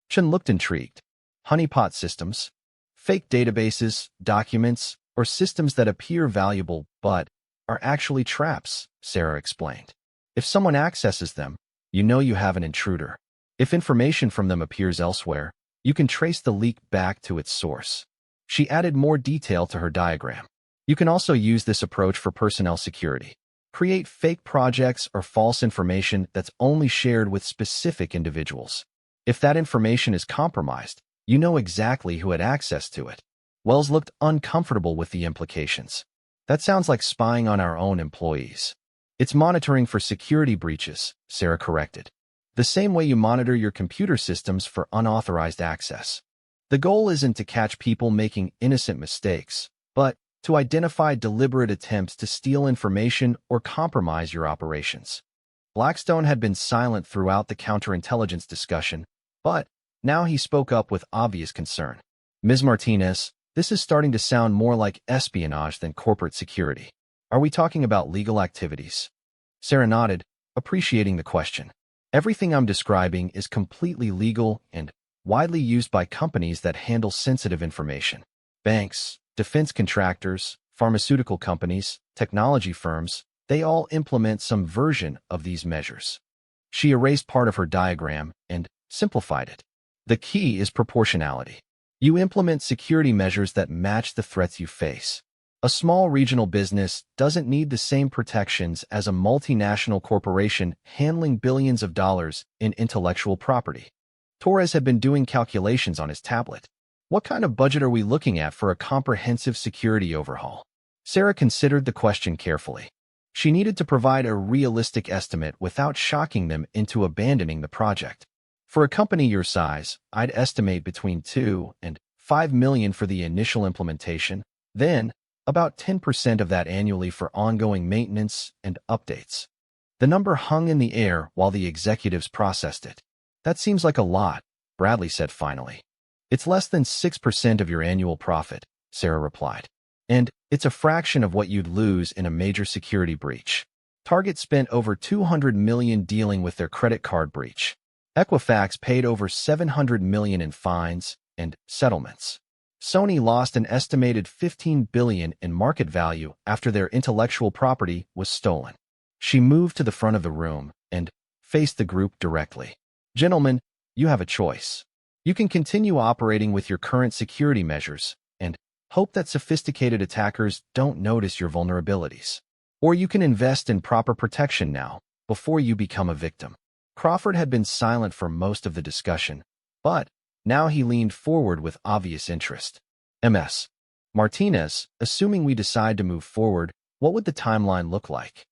S1: Chen looked intrigued. Honeypot systems, fake databases, documents, or systems that appear valuable but are actually traps, Sarah explained. If someone accesses them, you know you have an intruder. If information from them appears elsewhere, you can trace the leak back to its source. She added more detail to her diagram. You can also use this approach for personnel security. Create fake projects or false information that's only shared with specific individuals. If that information is compromised, you know exactly who had access to it. Wells looked uncomfortable with the implications. That sounds like spying on our own employees. It's monitoring for security breaches, Sarah corrected. The same way you monitor your computer systems for unauthorized access. The goal isn't to catch people making innocent mistakes, but to identify deliberate attempts to steal information or compromise your operations. Blackstone had been silent throughout the counterintelligence discussion, but now he spoke up with obvious concern. Ms. Martinez, this is starting to sound more like espionage than corporate security. Are we talking about legal activities? Sarah nodded, appreciating the question. Everything I'm describing is completely legal and widely used by companies that handle sensitive information. Banks, defense contractors, pharmaceutical companies, technology firms, they all implement some version of these measures. She erased part of her diagram and simplified it. The key is proportionality. You implement security measures that match the threats you face. A small regional business doesn't need the same protections as a multinational corporation handling billions of dollars in intellectual property. Torres had been doing calculations on his tablet. What kind of budget are we looking at for a comprehensive security overhaul? Sarah considered the question carefully. She needed to provide a realistic estimate without shocking them into abandoning the project. For a company your size, I'd estimate between $2 and $5 million for the initial implementation, then about 10% of that annually for ongoing maintenance and updates. The number hung in the air while the executives processed it. That seems like a lot, Bradley said finally. It's less than 6% of your annual profit, Sarah replied. And it's a fraction of what you'd lose in a major security breach. Target spent over $200 million dealing with their credit card breach. Equifax paid over $700 million in fines and settlements. Sony lost an estimated $15 billion in market value after their intellectual property was stolen. She moved to the front of the room and faced the group directly. Gentlemen, you have a choice. You can continue operating with your current security measures and hope that sophisticated attackers don't notice your vulnerabilities. Or you can invest in proper protection now, before you become a victim. Crawford had been silent for most of the discussion, but now he leaned forward with obvious interest. Ms. Martinez, assuming we decide to move forward, what would the timeline look like?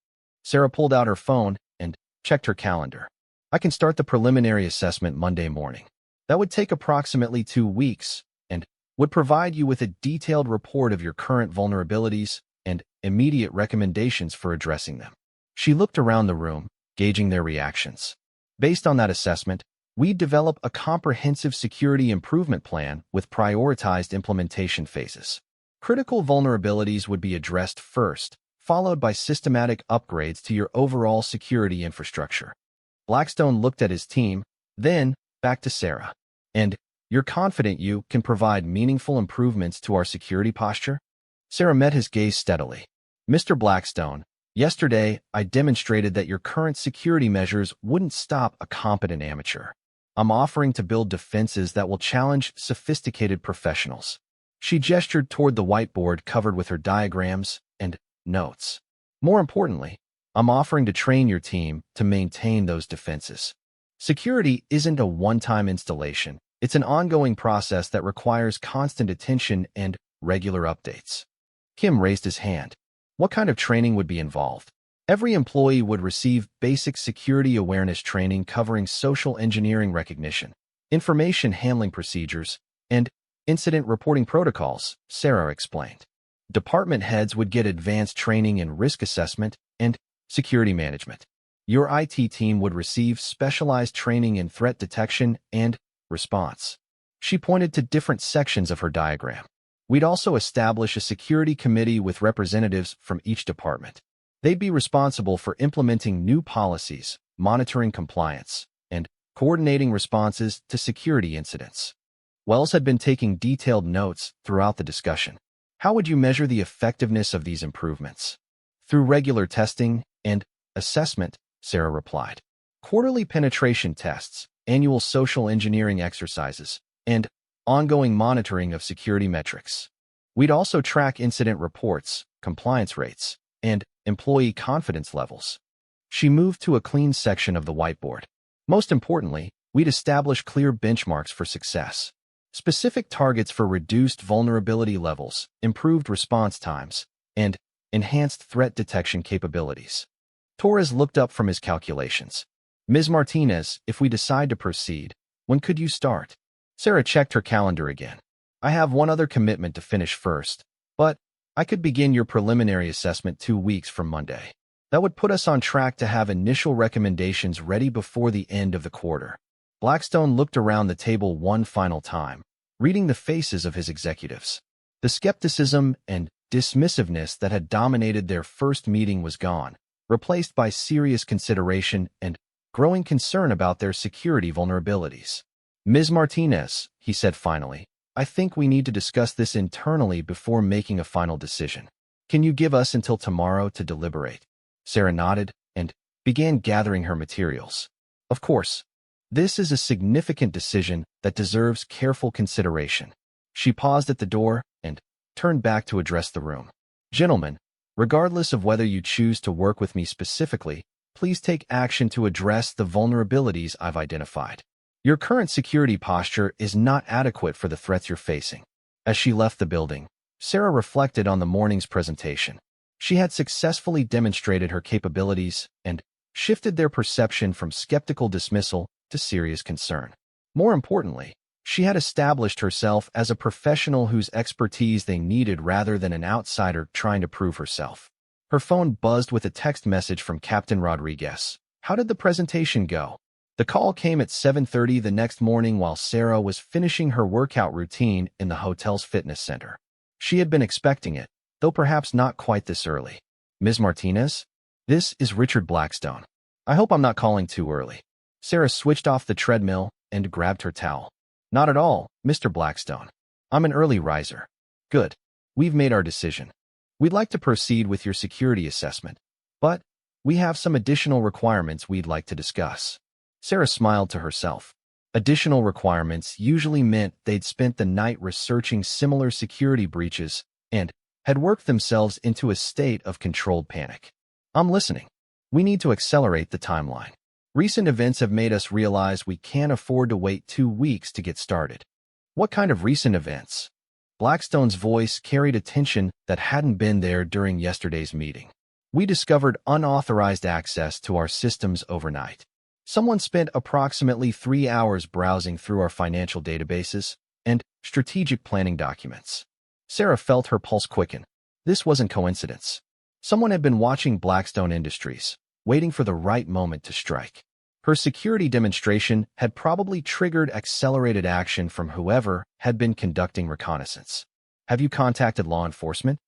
S1: Sarah pulled out her phone and checked her calendar. I can start the preliminary assessment Monday morning. That would take approximately 2 weeks and would provide you with a detailed report of your current vulnerabilities and immediate recommendations for addressing them. She looked around the room, gauging their reactions. Based on that assessment, we'd develop a comprehensive security improvement plan with prioritized implementation phases. Critical vulnerabilities would be addressed first, followed by systematic upgrades to your overall security infrastructure. Blackstone looked at his team, then back to Sarah. And you're confident you can provide meaningful improvements to our security posture? Sarah met his gaze steadily. Mr. Blackstone, yesterday I demonstrated that your current security measures wouldn't stop a competent amateur. I'm offering to build defenses that will challenge sophisticated professionals. She gestured toward the whiteboard covered with her diagrams and notes. More importantly, I'm offering to train your team to maintain those defenses. Security isn't a one-time installation. It's an ongoing process that requires constant attention and regular updates. Kim raised his hand. What kind of training would be involved? Every employee would receive basic security awareness training covering social engineering recognition, information handling procedures, and incident reporting protocols, Sarah explained. Department heads would get advanced training in risk assessment and security management. Your IT team would receive specialized training in threat detection and response. She pointed to different sections of her diagram. We'd also establish a security committee with representatives from each department. They'd be responsible for implementing new policies, monitoring compliance, and coordinating responses to security incidents. Wells had been taking detailed notes throughout the discussion. How would you measure the effectiveness of these improvements? Through regular testing and assessment, Sarah replied. Quarterly penetration tests, annual social engineering exercises, and ongoing monitoring of security metrics. We'd also track incident reports, compliance rates, and employee confidence levels. She moved to a clean section of the whiteboard. Most importantly, we'd establish clear benchmarks for success. Specific targets for reduced vulnerability levels, improved response times, and enhanced threat detection capabilities. Torres looked up from his calculations. Ms. Martinez, if we decide to proceed, when could you start? Sarah checked her calendar again. I have one other commitment to finish first, but I could begin your preliminary assessment 2 weeks from Monday. That would put us on track to have initial recommendations ready before the end of the quarter. Blackstone looked around the table one final time, reading the faces of his executives. The skepticism and dismissiveness that had dominated their first meeting was gone, replaced by serious consideration and growing concern about their security vulnerabilities. Ms. Martinez, he said finally, I think we need to discuss this internally before making a final decision. Can you give us until tomorrow to deliberate? Sarah nodded and began gathering her materials. Of course, this is a significant decision that deserves careful consideration. She paused at the door and turned back to address the room. Gentlemen, regardless of whether you choose to work with me specifically, please take action to address the vulnerabilities I've identified. Your current security posture is not adequate for the threats you're facing. As she left the building, Sarah reflected on the morning's presentation. She had successfully demonstrated her capabilities and shifted their perception from skeptical dismissal to serious concern. More importantly, she had established herself as a professional whose expertise they needed rather than an outsider trying to prove herself. Her phone buzzed with a text message from Captain Rodriguez. How did the presentation go? The call came at 7:30 the next morning while Sarah was finishing her workout routine in the hotel's fitness center. She had been expecting it, though perhaps not quite this early. Ms. Martinez? This is Richard Blackstone. I hope I'm not calling too early. Sarah switched off the treadmill and grabbed her towel. Not at all, Mr. Blackstone. I'm an early riser. Good. We've made our decision. We'd like to proceed with your security assessment, but we have some additional requirements we'd like to discuss. Sarah smiled to herself. Additional requirements usually meant they'd spent the night researching similar security breaches and had worked themselves into a state of controlled panic. I'm listening. We need to accelerate the timeline. Recent events have made us realize we can't afford to wait 2 weeks to get started. What kind of recent events? Blackstone's voice carried a tension that hadn't been there during yesterday's meeting. We discovered unauthorized access to our systems overnight. Someone spent approximately 3 hours browsing through our financial databases and strategic planning documents. Sarah felt her pulse quicken. This wasn't coincidence. Someone had been watching Blackstone Industries, waiting for the right moment to strike. Her security demonstration had probably triggered accelerated action from whoever had been conducting reconnaissance. Have you contacted law enforcement?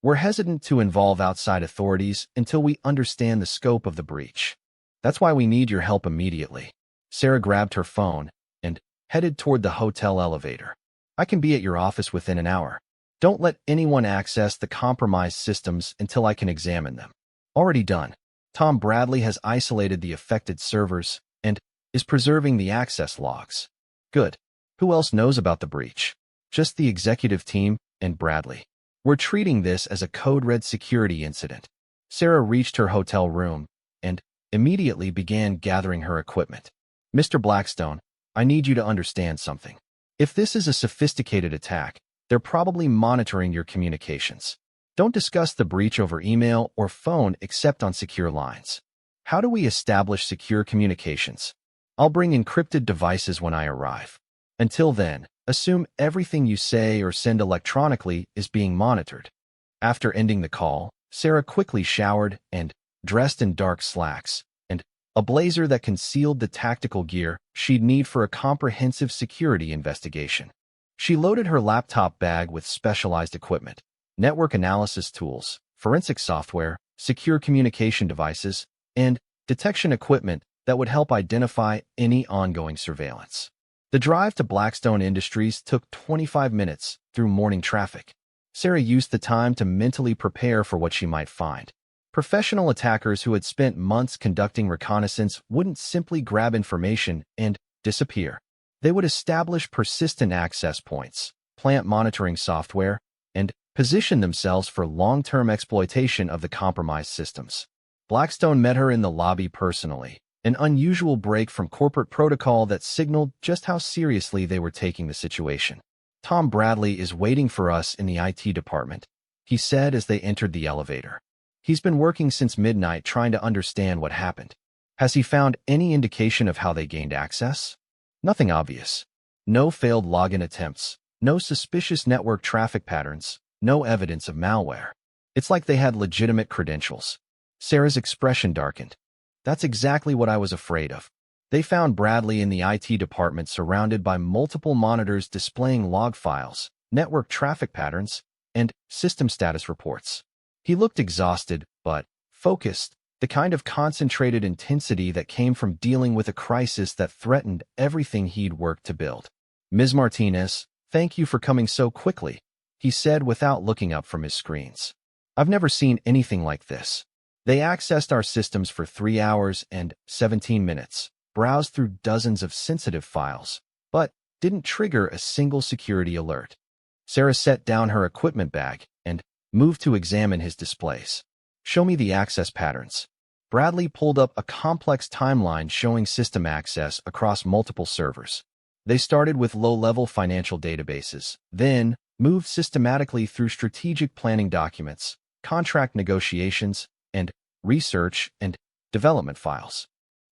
S1: We're hesitant to involve outside authorities until we understand the scope of the breach. That's why we need your help immediately. Sarah grabbed her phone and headed toward the hotel elevator. I can be at your office within an hour. Don't let anyone access the compromised systems until I can examine them. Already done. Tom Bradley has isolated the affected servers and is preserving the access logs. Good. Who else knows about the breach? Just the executive team and Bradley. We're treating this as a code-red security incident. Sarah reached her hotel room and immediately began gathering her equipment. Mr. Blackstone, I need you to understand something. If this is a sophisticated attack, they're probably monitoring your communications. Don't discuss the breach over email or phone except on secure lines. How do we establish secure communications? I'll bring encrypted devices when I arrive. Until then, assume everything you say or send electronically is being monitored. After ending the call, Sarah quickly showered and dressed in dark slacks and a blazer that concealed the tactical gear she'd need for a comprehensive security investigation. She loaded her laptop bag with specialized equipment, network analysis tools, forensic software, secure communication devices, and detection equipment that would help identify any ongoing surveillance. The drive to Blackstone Industries took 25 minutes through morning traffic. Sarah used the time to mentally prepare for what she might find. Professional attackers who had spent months conducting reconnaissance wouldn't simply grab information and disappear. They would establish persistent access points, plant monitoring software, and position themselves for long-term exploitation of the compromised systems. Blackstone met her in the lobby personally, an unusual break from corporate protocol that signaled just how seriously they were taking the situation. Tom Bradley is waiting for us in the IT department, he said as they entered the elevator. He's been working since midnight trying to understand what happened. Has he found any indication of how they gained access? Nothing obvious. No failed login attempts, no suspicious network traffic patterns, no evidence of malware. It's like they had legitimate credentials. Sarah's expression darkened. That's exactly what I was afraid of. They found Bradley in the IT department surrounded by multiple monitors displaying log files, network traffic patterns, and system status reports. He looked exhausted, but focused, the kind of concentrated intensity that came from dealing with a crisis that threatened everything he'd worked to build. Ms. Martinez, thank you for coming so quickly, he said without looking up from his screens. I've never seen anything like this. They accessed our systems for 3 hours and 17 minutes, browsed through dozens of sensitive files, but didn't trigger a single security alert. Sarah set down her equipment bag and moved to examine his displays. Show me the access patterns. Bradley pulled up a complex timeline showing system access across multiple servers. They started with low-level financial databases, then moved systematically through strategic planning documents, contract negotiations, and research and development files.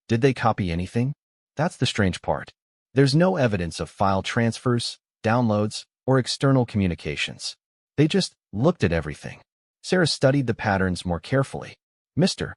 S1: Did they copy anything? That's the strange part. There's no evidence of file transfers, downloads, or external communications. They just looked at everything. Sarah studied the patterns more carefully. Mr.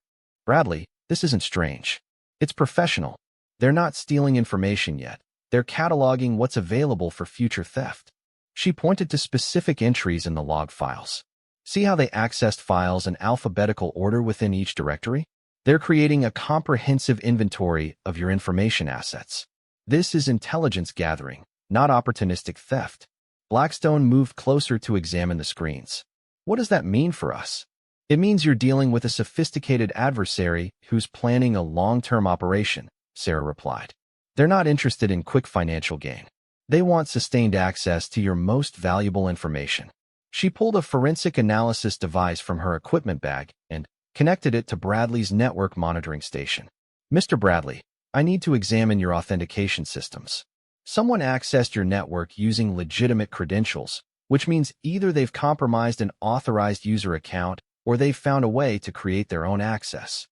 S1: Bradley, this isn't strange. It's professional. They're not stealing information yet. They're cataloging what's available for future theft. She pointed to specific entries in the log files. See how they accessed files in alphabetical order within each directory? They're creating a comprehensive inventory of your information assets. This is intelligence gathering, not opportunistic theft. Blackstone moved closer to examine the screens. What does that mean for us? It means you're dealing with a sophisticated adversary who's planning a long-term operation, Sarah replied. They're not interested in quick financial gain. They want sustained access to your most valuable information. She pulled a forensic analysis device from her equipment bag and connected it to Bradley's network monitoring station. Mr. Bradley, I need to examine your authentication systems. Someone accessed your network using legitimate credentials, which means either they've compromised an authorized user account or they've found a way to create their own access.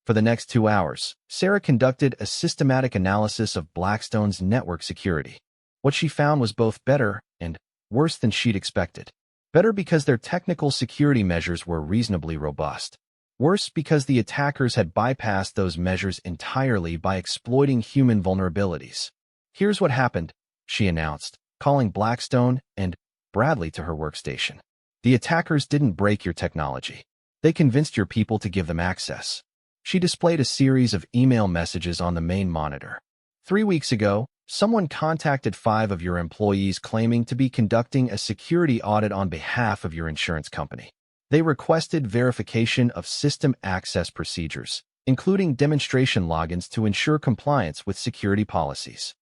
S1: For the next 2 hours, Sarah conducted a systematic analysis of Blackstone's network security. What she found was both better and worse than she'd expected. Better because their technical security measures were reasonably robust. Worse because the attackers had bypassed those measures entirely by exploiting human vulnerabilities. Here's what happened, she announced, calling Blackstone and Bradley to her workstation. The attackers didn't break your technology. They convinced your people to give them access. She displayed a series of email messages on the main monitor. 3 weeks ago, someone contacted 5 of your employees claiming to be conducting a security audit on behalf of your insurance company. They requested verification of system access procedures, including demonstration logins to ensure compliance with security policies.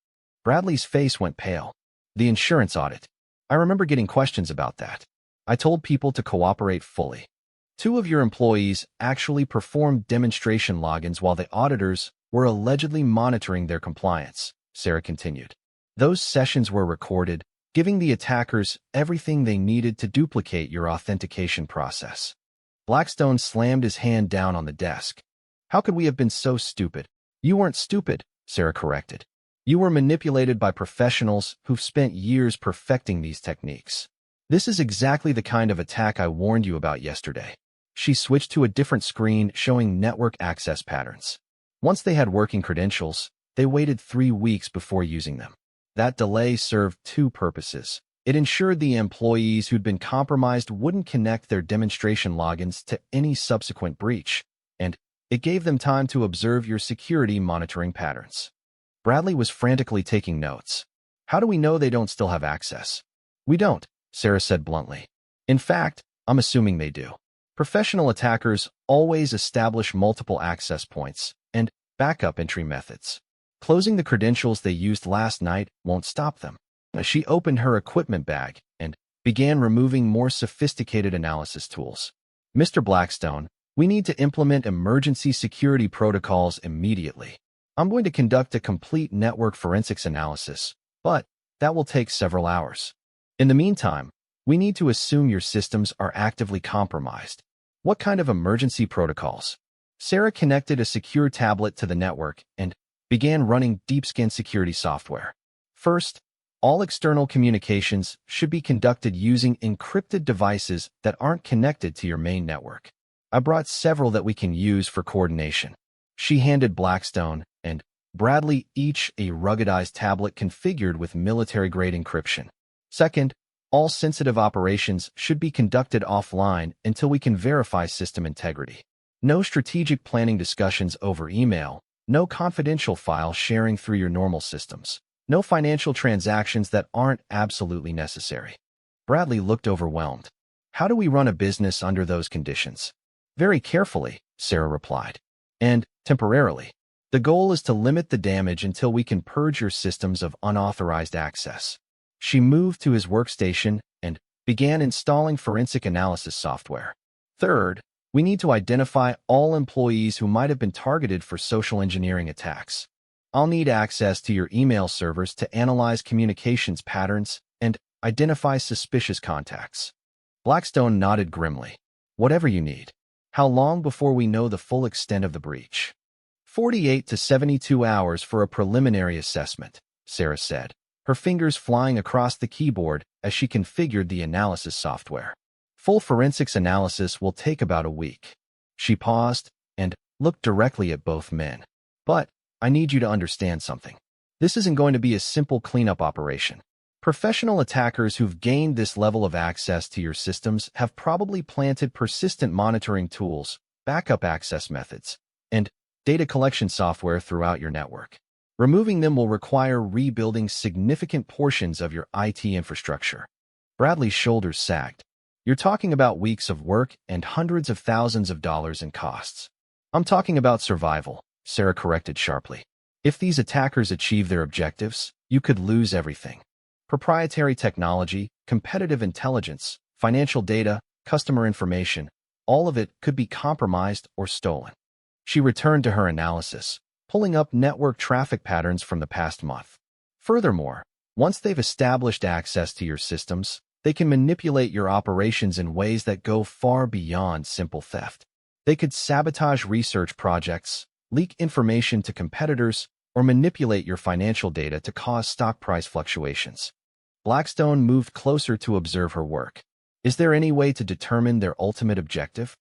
S1: Bradley's face went pale. The insurance audit. I remember getting questions about that. I told people to cooperate fully. 2 of your employees actually performed demonstration logins while the auditors were allegedly monitoring their compliance, Sarah continued. Those sessions were recorded, giving the attackers everything they needed to duplicate your authentication process. Blackstone slammed his hand down on the desk. How could we have been so stupid? You weren't stupid, Sarah corrected. You were manipulated by professionals who've spent years perfecting these techniques. This is exactly the kind of attack I warned you about yesterday. She switched to a different screen showing network access patterns. Once they had working credentials, they waited 3 weeks before using them. That delay served 2 purposes. It ensured the employees who'd been compromised wouldn't connect their demonstration logins to any subsequent breach, and it gave them time to observe your security monitoring patterns. Bradley was frantically taking notes. How do we know they don't still have access? We don't, Sarah said bluntly. In fact, I'm assuming they do. Professional attackers always establish multiple access points and backup entry methods. Closing the credentials they used last night won't stop them. She opened her equipment bag and began removing more sophisticated analysis tools. Mr. Blackstone, we need to implement emergency security protocols immediately. I'm going to conduct a complete network forensics analysis, but that will take several hours. In the meantime, we need to assume your systems are actively compromised. What kind of emergency protocols? Sarah connected a secure tablet to the network and began running deep-skin security software. First, all external communications should be conducted using encrypted devices that aren't connected to your main network. I brought several that we can use for coordination. She handed Blackstone and Bradley each a ruggedized tablet configured with military-grade encryption. Second, all sensitive operations should be conducted offline until we can verify system integrity. No strategic planning discussions over email, no confidential file sharing through your normal systems, no financial transactions that aren't absolutely necessary. Bradley looked overwhelmed. How do we run a business under those conditions? Very carefully, Sarah replied. And temporarily. The goal is to limit the damage until we can purge your systems of unauthorized access. She moved to his workstation and began installing forensic analysis software. Third, we need to identify all employees who might have been targeted for social engineering attacks. I'll need access to your email servers to analyze communications patterns and identify suspicious contacts. Blackstone nodded grimly. Whatever you need. How long before we know the full extent of the breach? 48 to 72 hours for a preliminary assessment, Sarah said, her fingers flying across the keyboard as she configured the analysis software. Full forensics analysis will take about a week. She paused and looked directly at both men. But I need you to understand something. This isn't going to be a simple cleanup operation. Professional attackers who've gained this level of access to your systems have probably planted persistent monitoring tools, backup access methods, and data collection software throughout your network. Removing them will require rebuilding significant portions of your IT infrastructure. Bradley's shoulders sagged. You're talking about weeks of work and hundreds of thousands of dollars in costs. I'm talking about survival, Sarah corrected sharply. If these attackers achieve their objectives, you could lose everything. Proprietary technology, competitive intelligence, financial data, customer information, all of it could be compromised or stolen. She returned to her analysis, pulling up network traffic patterns from the past month. Furthermore, once they've established access to your systems, they can manipulate your operations in ways that go far beyond simple theft. They could sabotage research projects, leak information to competitors, or manipulate your financial data to cause stock price fluctuations. Blackstone moved closer to observe her work. Is there any way to determine their ultimate objective?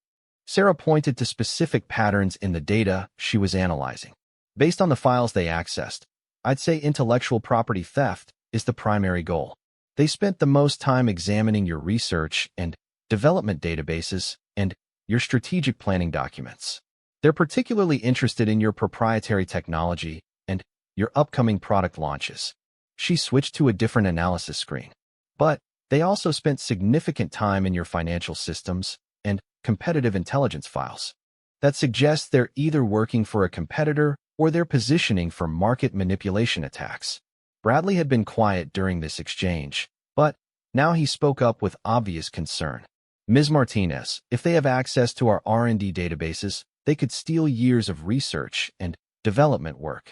S1: Sarah pointed to specific patterns in the data she was analyzing. Based on the files they accessed, I'd say intellectual property theft is the primary goal. They spent the most time examining your research and development databases and your strategic planning documents. They're particularly interested in your proprietary technology and your upcoming product launches. She switched to a different analysis screen. But they also spent significant time in your financial systems and competitive intelligence files. That suggests they're either working for a competitor or they're positioning for market manipulation attacks. Bradley had been quiet during this exchange, but now he spoke up with obvious concern. Ms. Martinez, if they have access to our R&D databases, they could steal years of research and development work.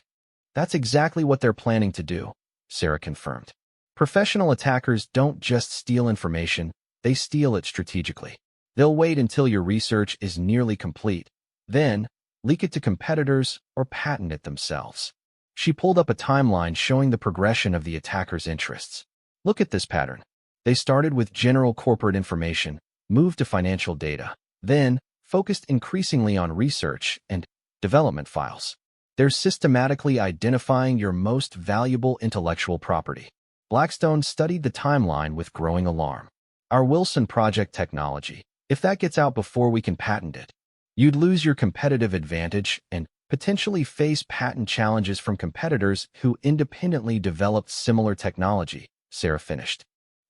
S1: That's exactly what they're planning to do, Sarah confirmed. Professional attackers don't just steal information, they steal it strategically. They'll wait until your research is nearly complete, then leak it to competitors or patent it themselves. She pulled up a timeline showing the progression of the attackers' interests. Look at this pattern. They started with general corporate information, moved to financial data, then focused increasingly on research and development files. They're systematically identifying your most valuable intellectual property. Blackstone studied the timeline with growing alarm. Our Wilson Project technology, if that gets out before we can patent it, you'd lose your competitive advantage and potentially face patent challenges from competitors who independently developed similar technology, Sarah finished.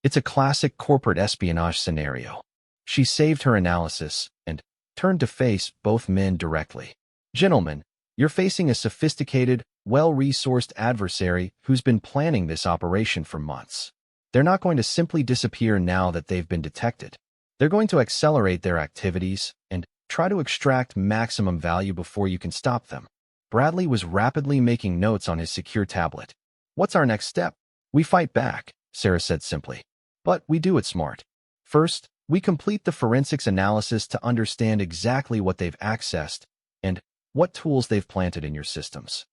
S1: It's a classic corporate espionage scenario. She saved her analysis and turned to face both men directly. Gentlemen, you're facing a sophisticated, well-resourced adversary who's been planning this operation for months. They're not going to simply disappear now that they've been detected. They're going to accelerate their activities and try to extract maximum value before you can stop them. Bradley was rapidly making notes on his secure tablet. What's our next step? We fight back, Sarah said simply. But we do it smart. First, we complete the forensics analysis to understand exactly what they've accessed and what tools they've planted in your systems.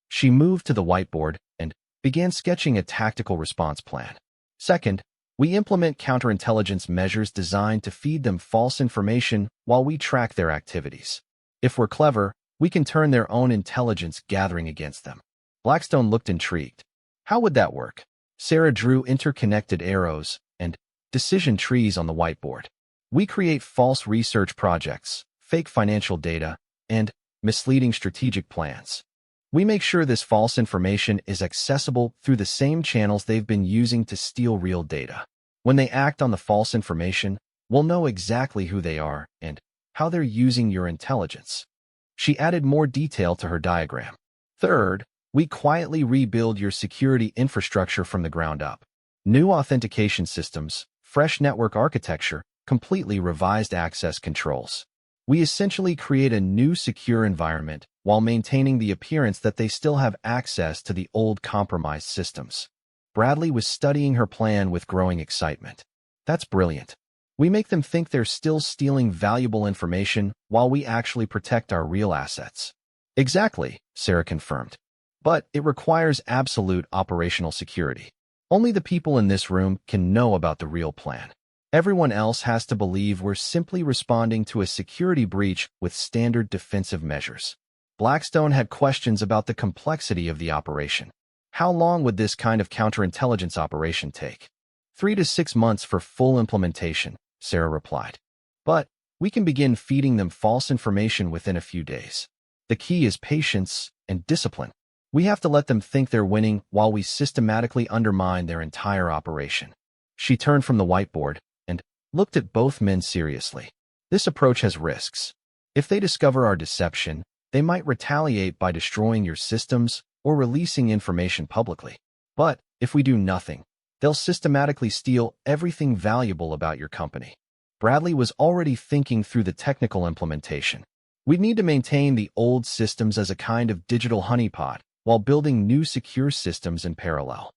S1: She moved to the whiteboard and began sketching a tactical response plan. Second, we implement counterintelligence measures designed to feed them false information while we track their activities. If we're clever, we can turn their own intelligence gathering against them. Blackstone looked intrigued. How would that work? Sarah drew interconnected arrows and decision trees on the whiteboard. We create false research projects, fake financial data, and misleading strategic plans. We make sure this false information is accessible through the same channels they've been using to steal real data. When they act on the false information, we'll know exactly who they are and how they're using your intelligence. She added more detail to her diagram. Third, we quietly rebuild your security infrastructure from the ground up. New authentication systems, fresh network architecture, completely revised access controls. We essentially create a new secure environment while maintaining the appearance that they still have access to the old compromised systems. Bradley was studying her plan with growing excitement. That's brilliant. We make them think they're still stealing valuable information while we actually protect our real assets. Exactly, Sarah confirmed. But it requires absolute operational security. Only the people in this room can know about the real plan. Everyone else has to believe we're simply responding to a security breach with standard defensive measures. Blackstone had questions about the complexity of the operation. How long would this kind of counterintelligence operation take? 3 to 6 months for full implementation, Sarah replied. But we can begin feeding them false information within a few days. The key is patience and discipline. We have to let them think they're winning while we systematically undermine their entire operation. She turned from the whiteboard and looked at both men seriously. This approach has risks. If they discover our deception, they might retaliate by destroying your systems or releasing information publicly. But if we do nothing, they'll systematically steal everything valuable about your company. Bradley was already thinking through the technical implementation. We'd need to maintain the old systems as a kind of digital honeypot while building new secure systems in parallel,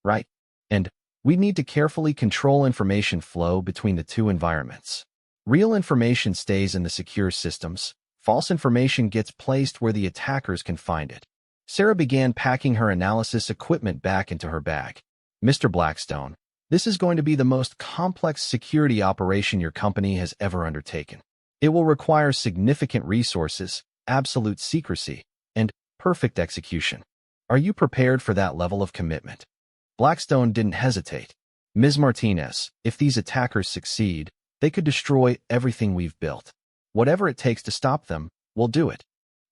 S1: right? And we need to carefully control information flow between the two environments. Real information stays in the secure systems. False information gets placed where the attackers can find it. Sarah began packing her analysis equipment back into her bag. Mr. Blackstone, this is going to be the most complex security operation your company has ever undertaken. It will require significant resources, absolute secrecy, and perfect execution. Are you prepared for that level of commitment? Blackstone didn't hesitate. Ms. Martinez, if these attackers succeed, they could destroy everything we've built. Whatever it takes to stop them, we'll do it.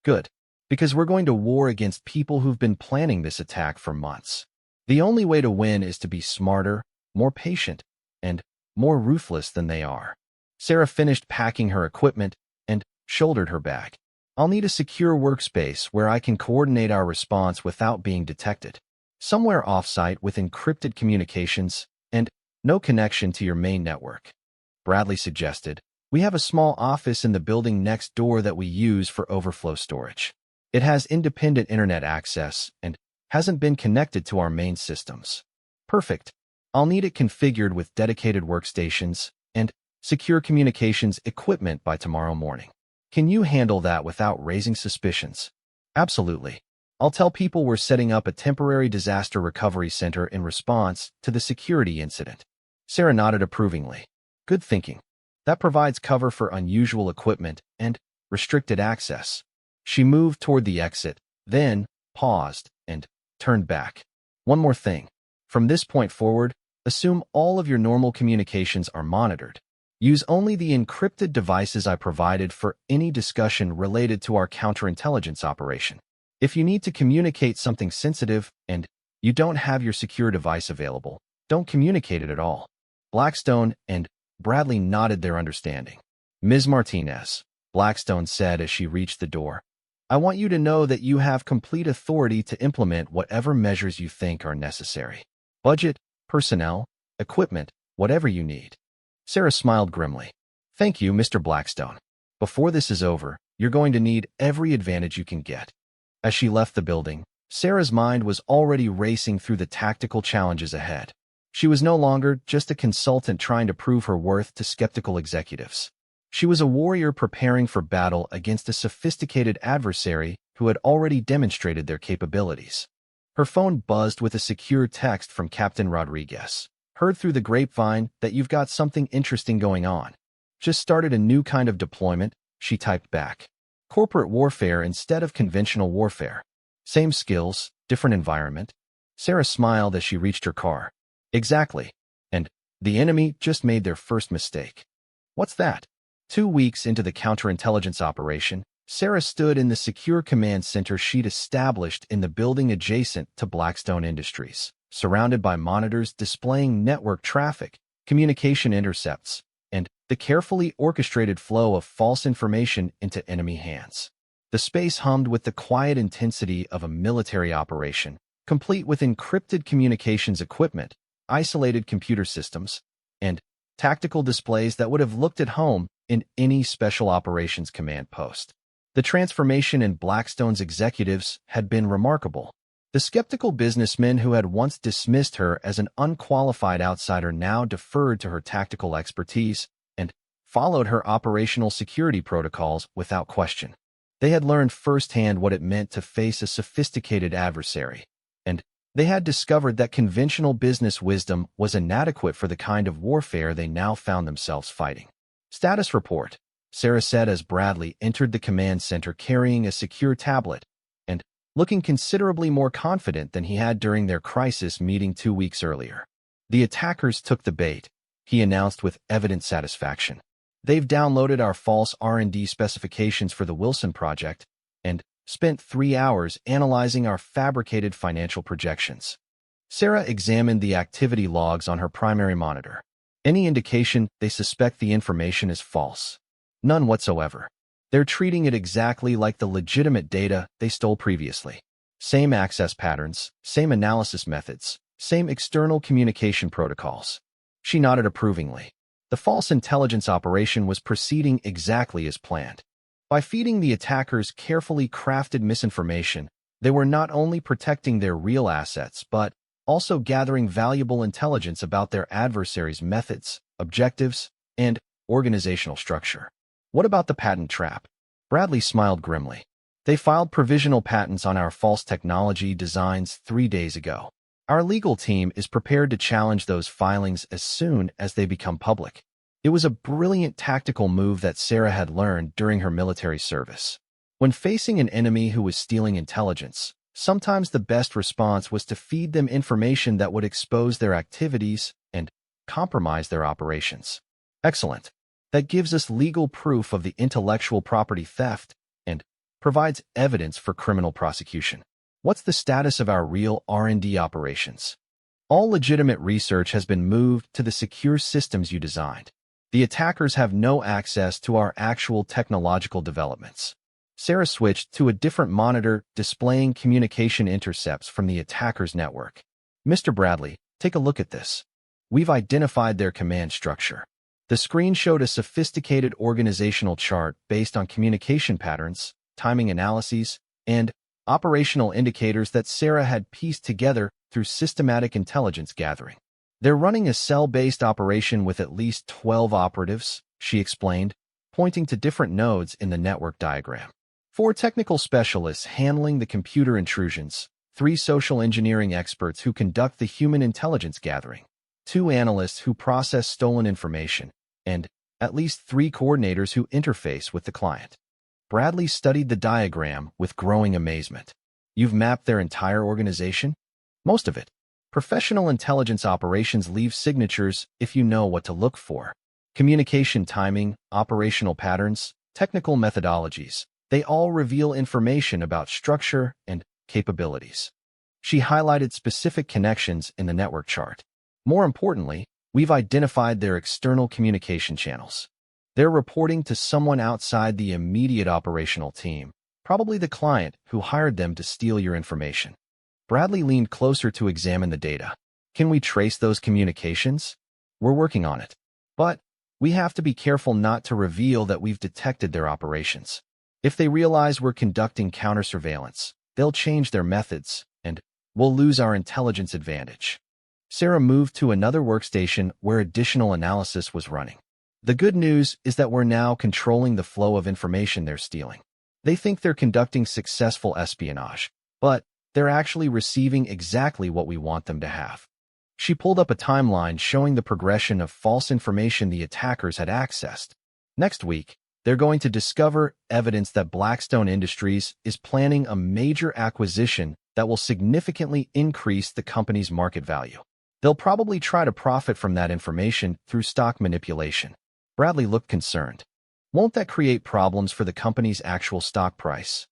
S1: Good. Because we're going to war against people who've been planning this attack for months. The only way to win is to be smarter, more patient, and more ruthless than they are. Sarah finished packing her equipment and shouldered her bag. I'll need a secure workspace where I can coordinate our response without being detected. Somewhere off-site with encrypted communications and no connection to your main network. Bradley suggested, we have a small office in the building next door that we use for overflow storage. It has independent internet access and hasn't been connected to our main systems. Perfect. I'll need it configured with dedicated workstations and secure communications equipment by tomorrow morning. Can you handle that without raising suspicions? Absolutely. I'll tell people we're setting up a temporary disaster recovery center in response to the security incident. Sarah nodded approvingly. Good thinking. That provides cover for unusual equipment and restricted access. She moved toward the exit, then paused and turned back. One more thing. From this point forward, assume all of your normal communications are monitored. Use only the encrypted devices I provided for any discussion related to our counterintelligence operation. If you need to communicate something sensitive and you don't have your secure device available, don't communicate it at all. Blackstone and Bradley nodded their understanding. Ms. Martinez, Blackstone said as she reached the door, I want you to know that you have complete authority to implement whatever measures you think are necessary. Budget, personnel, equipment, whatever you need. Sarah smiled grimly. Thank you, Mr. Blackstone. Before this is over, you're going to need every advantage you can get. As she left the building, Sarah's mind was already racing through the tactical challenges ahead. She was no longer just a consultant trying to prove her worth to skeptical executives. She was a warrior preparing for battle against a sophisticated adversary who had already demonstrated their capabilities. Her phone buzzed with a secure text from Captain Rodriguez. Heard through the grapevine that you've got something interesting going on. Just started a new kind of deployment, she typed back. Corporate warfare instead of conventional warfare. Same skills, different environment. Sarah smiled as she reached her car. Exactly. And the enemy just made their first mistake. What's that? 2 weeks into the counterintelligence operation, Sarah stood in the secure command center she'd established in the building adjacent to Blackstone Industries, surrounded by monitors displaying network traffic, communication intercepts, and the carefully orchestrated flow of false information into enemy hands. The space hummed with the quiet intensity of a military operation, complete with encrypted communications equipment, isolated computer systems, and tactical displays that would have looked at home in any special operations command post. The transformation in Blackstone's executives had been remarkable. The skeptical businessmen who had once dismissed her as an unqualified outsider now deferred to her tactical expertise and followed her operational security protocols without question. They had learned firsthand what it meant to face a sophisticated adversary, and they had discovered that conventional business wisdom was inadequate for the kind of warfare they now found themselves fighting. Status report, Sarah said as Bradley entered the command center carrying a secure tablet and looking considerably more confident than he had during their crisis meeting 2 weeks earlier. The attackers took the bait, he announced with evident satisfaction. They've downloaded our false R&D specifications for the Wilson project and spent 3 hours analyzing our fabricated financial projections. Sarah examined the activity logs on her primary monitor. Any indication they suspect the information is false? None whatsoever. They're treating it exactly like the legitimate data they stole previously. Same access patterns, same analysis methods, same external communication protocols. She nodded approvingly. The false intelligence operation was proceeding exactly as planned. By feeding the attackers carefully crafted misinformation, they were not only protecting their real assets, but also gathering valuable intelligence about their adversaries' methods, objectives, and organizational structure. What about the patent trap? Bradley smiled grimly. They filed provisional patents on our false technology designs 3 days ago. Our legal team is prepared to challenge those filings as soon as they become public. It was a brilliant tactical move that Sarah had learned during her military service. When facing an enemy who was stealing intelligence, sometimes the best response was to feed them information that would expose their activities and compromise their operations. Excellent. That gives us legal proof of the intellectual property theft and provides evidence for criminal prosecution. What's the status of our real R&D operations? All legitimate research has been moved to the secure systems you designed. The attackers have no access to our actual technological developments. Sarah switched to a different monitor displaying communication intercepts from the attacker's network. Mr. Bradley, take a look at this. We've identified their command structure. The screen showed a sophisticated organizational chart based on communication patterns, timing analyses, and operational indicators that Sarah had pieced together through systematic intelligence gathering. They're running a cell-based operation with at least 12 operatives, she explained, pointing to different nodes in the network diagram. 4 technical specialists handling the computer intrusions, 3 social engineering experts who conduct the human intelligence gathering, 2 analysts who process stolen information, and at least 3 coordinators who interface with the client. Bradley studied the diagram with growing amazement. You've mapped their entire organization? Most of it. Professional intelligence operations leave signatures if you know what to look for. Communication timing, operational patterns, technical methodologies, they all reveal information about structure and capabilities. She highlighted specific connections in the network chart. More importantly, we've identified their external communication channels. They're reporting to someone outside the immediate operational team, probably the client who hired them to steal your information. Bradley leaned closer to examine the data. Can we trace those communications? We're working on it. But we have to be careful not to reveal that we've detected their operations. If they realize we're conducting counter-surveillance, they'll change their methods, and we'll lose our intelligence advantage. Sarah moved to another workstation where additional analysis was running. The good news is that we're now controlling the flow of information they're stealing. They think they're conducting successful espionage, but they're actually receiving exactly what we want them to have. She pulled up a timeline showing the progression of false information the attackers had accessed. Next week, they're going to discover evidence that Blackstone Industries is planning a major acquisition that will significantly increase the company's market value. They'll probably try to profit from that information through stock manipulation. Bradley looked concerned. Won't that create problems for the company's actual stock price?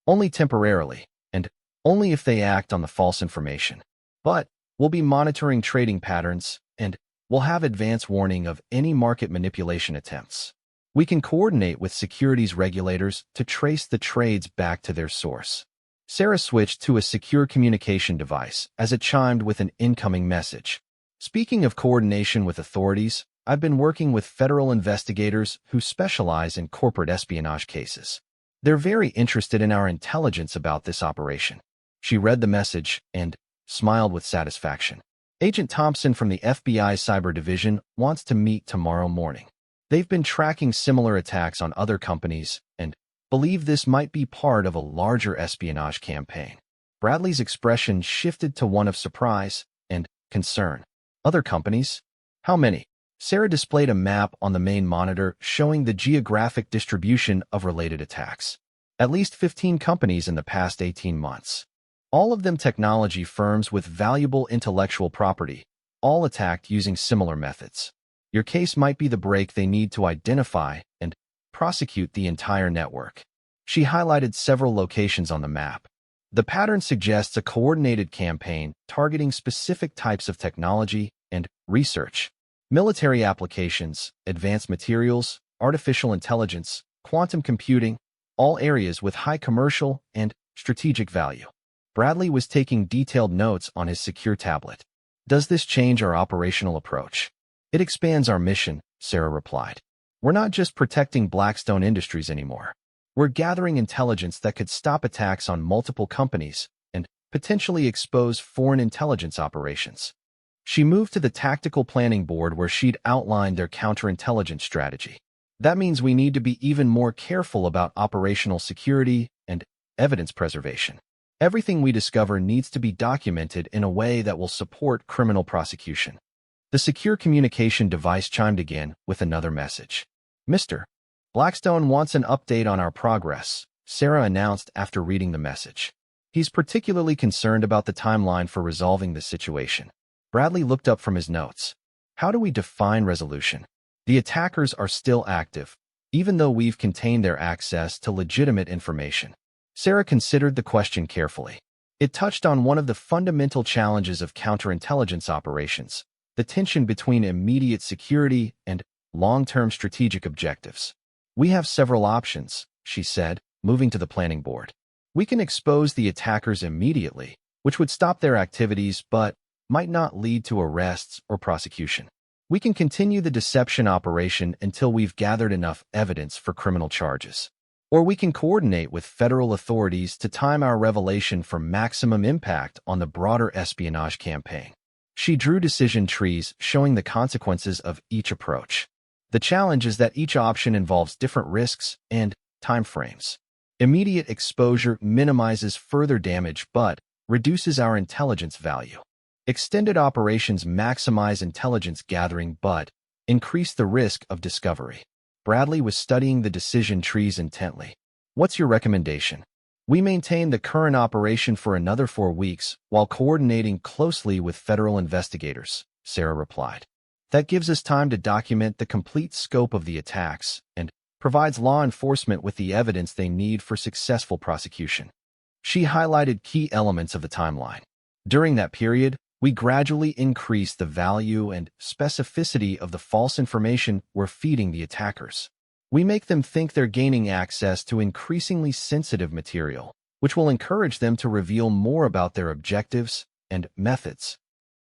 S1: Only temporarily, and only if they act on the false information. But we'll be monitoring trading patterns, and we'll have advance warning of any market manipulation attempts. We can coordinate with securities regulators to trace the trades back to their source. Sarah switched to a secure communication device as it chimed with an incoming message. Speaking of coordination with authorities, I've been working with federal investigators who specialize in corporate espionage cases. They're very interested in our intelligence about this operation. She read the message and smiled with satisfaction. Agent Thompson from the FBI Cyber Division wants to meet tomorrow morning. They've been tracking similar attacks on other companies and believe this might be part of a larger espionage campaign. Bradley's expression shifted to one of surprise and concern. Other companies? How many? Sarah displayed a map on the main monitor showing the geographic distribution of related attacks. At least 15 companies in the past 18 months. All of them technology firms with valuable intellectual property, all attacked using similar methods. Your case might be the break they need to identify and prosecute the entire network. She highlighted several locations on the map. The pattern suggests a coordinated campaign targeting specific types of technology and research. Military applications, advanced materials, artificial intelligence, quantum computing, all areas with high commercial and strategic value. Bradley was taking detailed notes on his secure tablet. Does this change our operational approach? It expands our mission, Sarah replied. We're not just protecting Blackstone Industries anymore. We're gathering intelligence that could stop attacks on multiple companies and potentially expose foreign intelligence operations. She moved to the tactical planning board where she'd outlined their counterintelligence strategy. That means we need to be even more careful about operational security and evidence preservation. Everything we discover needs to be documented in a way that will support criminal prosecution. The secure communication device chimed again with another message. Mr. Blackstone wants an update on our progress, Sarah announced after reading the message. He's particularly concerned about the timeline for resolving this situation. Bradley looked up from his notes. How do we define resolution? The attackers are still active, even though we've contained their access to legitimate information. Sarah considered the question carefully. It touched on one of the fundamental challenges of counterintelligence operations, the tension between immediate security and long-term strategic objectives. We have several options, she said, moving to the planning board. We can expose the attackers immediately, which would stop their activities but might not lead to arrests or prosecution. We can continue the deception operation until we've gathered enough evidence for criminal charges. Or we can coordinate with federal authorities to time our revelation for maximum impact on the broader espionage campaign. She drew decision trees showing the consequences of each approach. The challenge is that each option involves different risks and timeframes. Immediate exposure minimizes further damage but reduces our intelligence value. Extended operations maximize intelligence gathering but increase the risk of discovery. Bradley was studying the decision trees intently. What's your recommendation? We maintain the current operation for another 4 weeks while coordinating closely with federal investigators, Sarah replied. That gives us time to document the complete scope of the attacks and provides law enforcement with the evidence they need for successful prosecution. She highlighted key elements of the timeline. During that period, we gradually increase the value and specificity of the false information we're feeding the attackers. We make them think they're gaining access to increasingly sensitive material, which will encourage them to reveal more about their objectives and methods.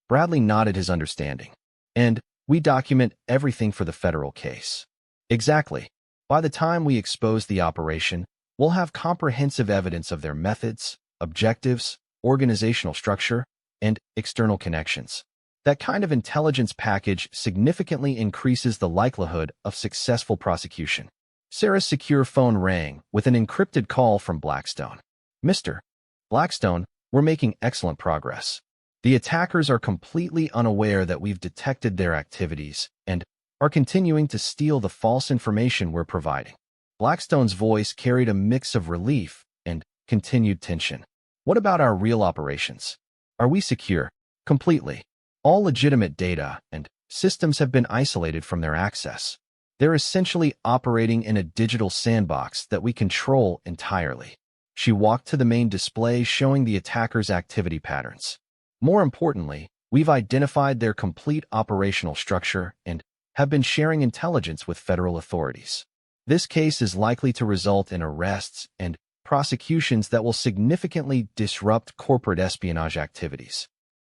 S1: Bradley nodded his understanding. And we document everything for the federal case. Exactly. By the time we expose the operation, we'll have comprehensive evidence of their methods, objectives, organizational structure, and external connections. That kind of intelligence package significantly increases the likelihood of successful prosecution. Sarah's secure phone rang with an encrypted call from Blackstone. Mr. Blackstone, we're making excellent progress. The attackers are completely unaware that we've detected their activities and are continuing to steal the false information we're providing. Blackstone's voice carried a mix of relief and continued tension. What about our real operations? Are we secure? Completely. All legitimate data and systems have been isolated from their access. They're essentially operating in a digital sandbox that we control entirely. She walked to the main display showing the attackers' activity patterns. More importantly, we've identified their complete operational structure and have been sharing intelligence with federal authorities. This case is likely to result in arrests and prosecutions that will significantly disrupt corporate espionage activities.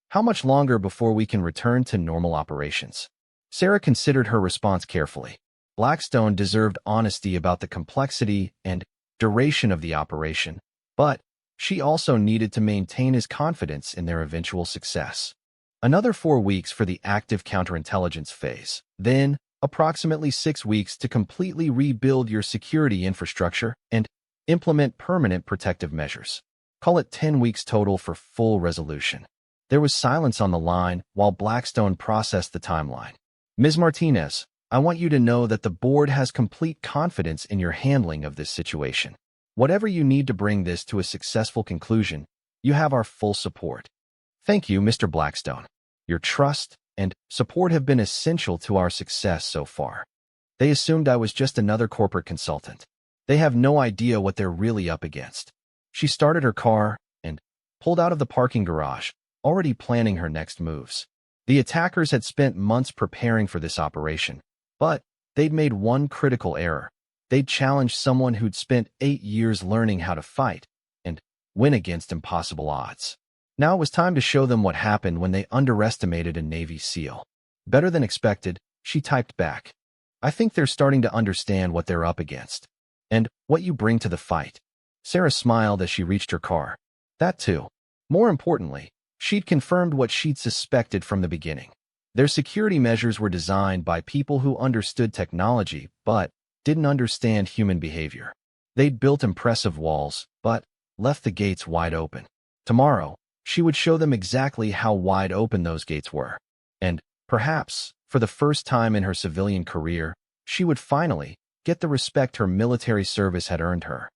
S1: How much longer before we can return to normal operations? Sarah considered her response carefully. Blackstone deserved honesty about the complexity and duration of the operation, but she also needed to maintain his confidence in their eventual success. Another 4 weeks for the active counterintelligence phase, then approximately 6 weeks to completely rebuild your security infrastructure and implement permanent protective measures. Call it 10 weeks total for full resolution. There was silence on the line while Blackstone processed the timeline. Ms. Martinez, I want you to know that the board has complete confidence in your handling of this situation. Whatever you need to bring this to a successful conclusion, you have our full support. Thank you, Mr. Blackstone. Your trust and support have been essential to our success so far. They assumed I was just another corporate consultant. They have no idea what they're really up against. She started her car and pulled out of the parking garage, already planning her next moves. The attackers had spent months preparing for this operation, but they'd made one critical error. They'd challenged someone who'd spent 8 years learning how to fight and win against impossible odds. Now it was time to show them what happened when they underestimated a Navy SEAL. Better than expected, she typed back. I think they're starting to understand what they're up against. And what you bring to the fight. Sarah smiled as she reached her car. That too. More importantly, she'd confirmed what she'd suspected from the beginning. Their security measures were designed by people who understood technology but didn't understand human behavior. They'd built impressive walls, but left the gates wide open. Tomorrow, she would show them exactly how wide open those gates were. And, perhaps, for the first time in her civilian career, she would finally get the respect her military service had earned her.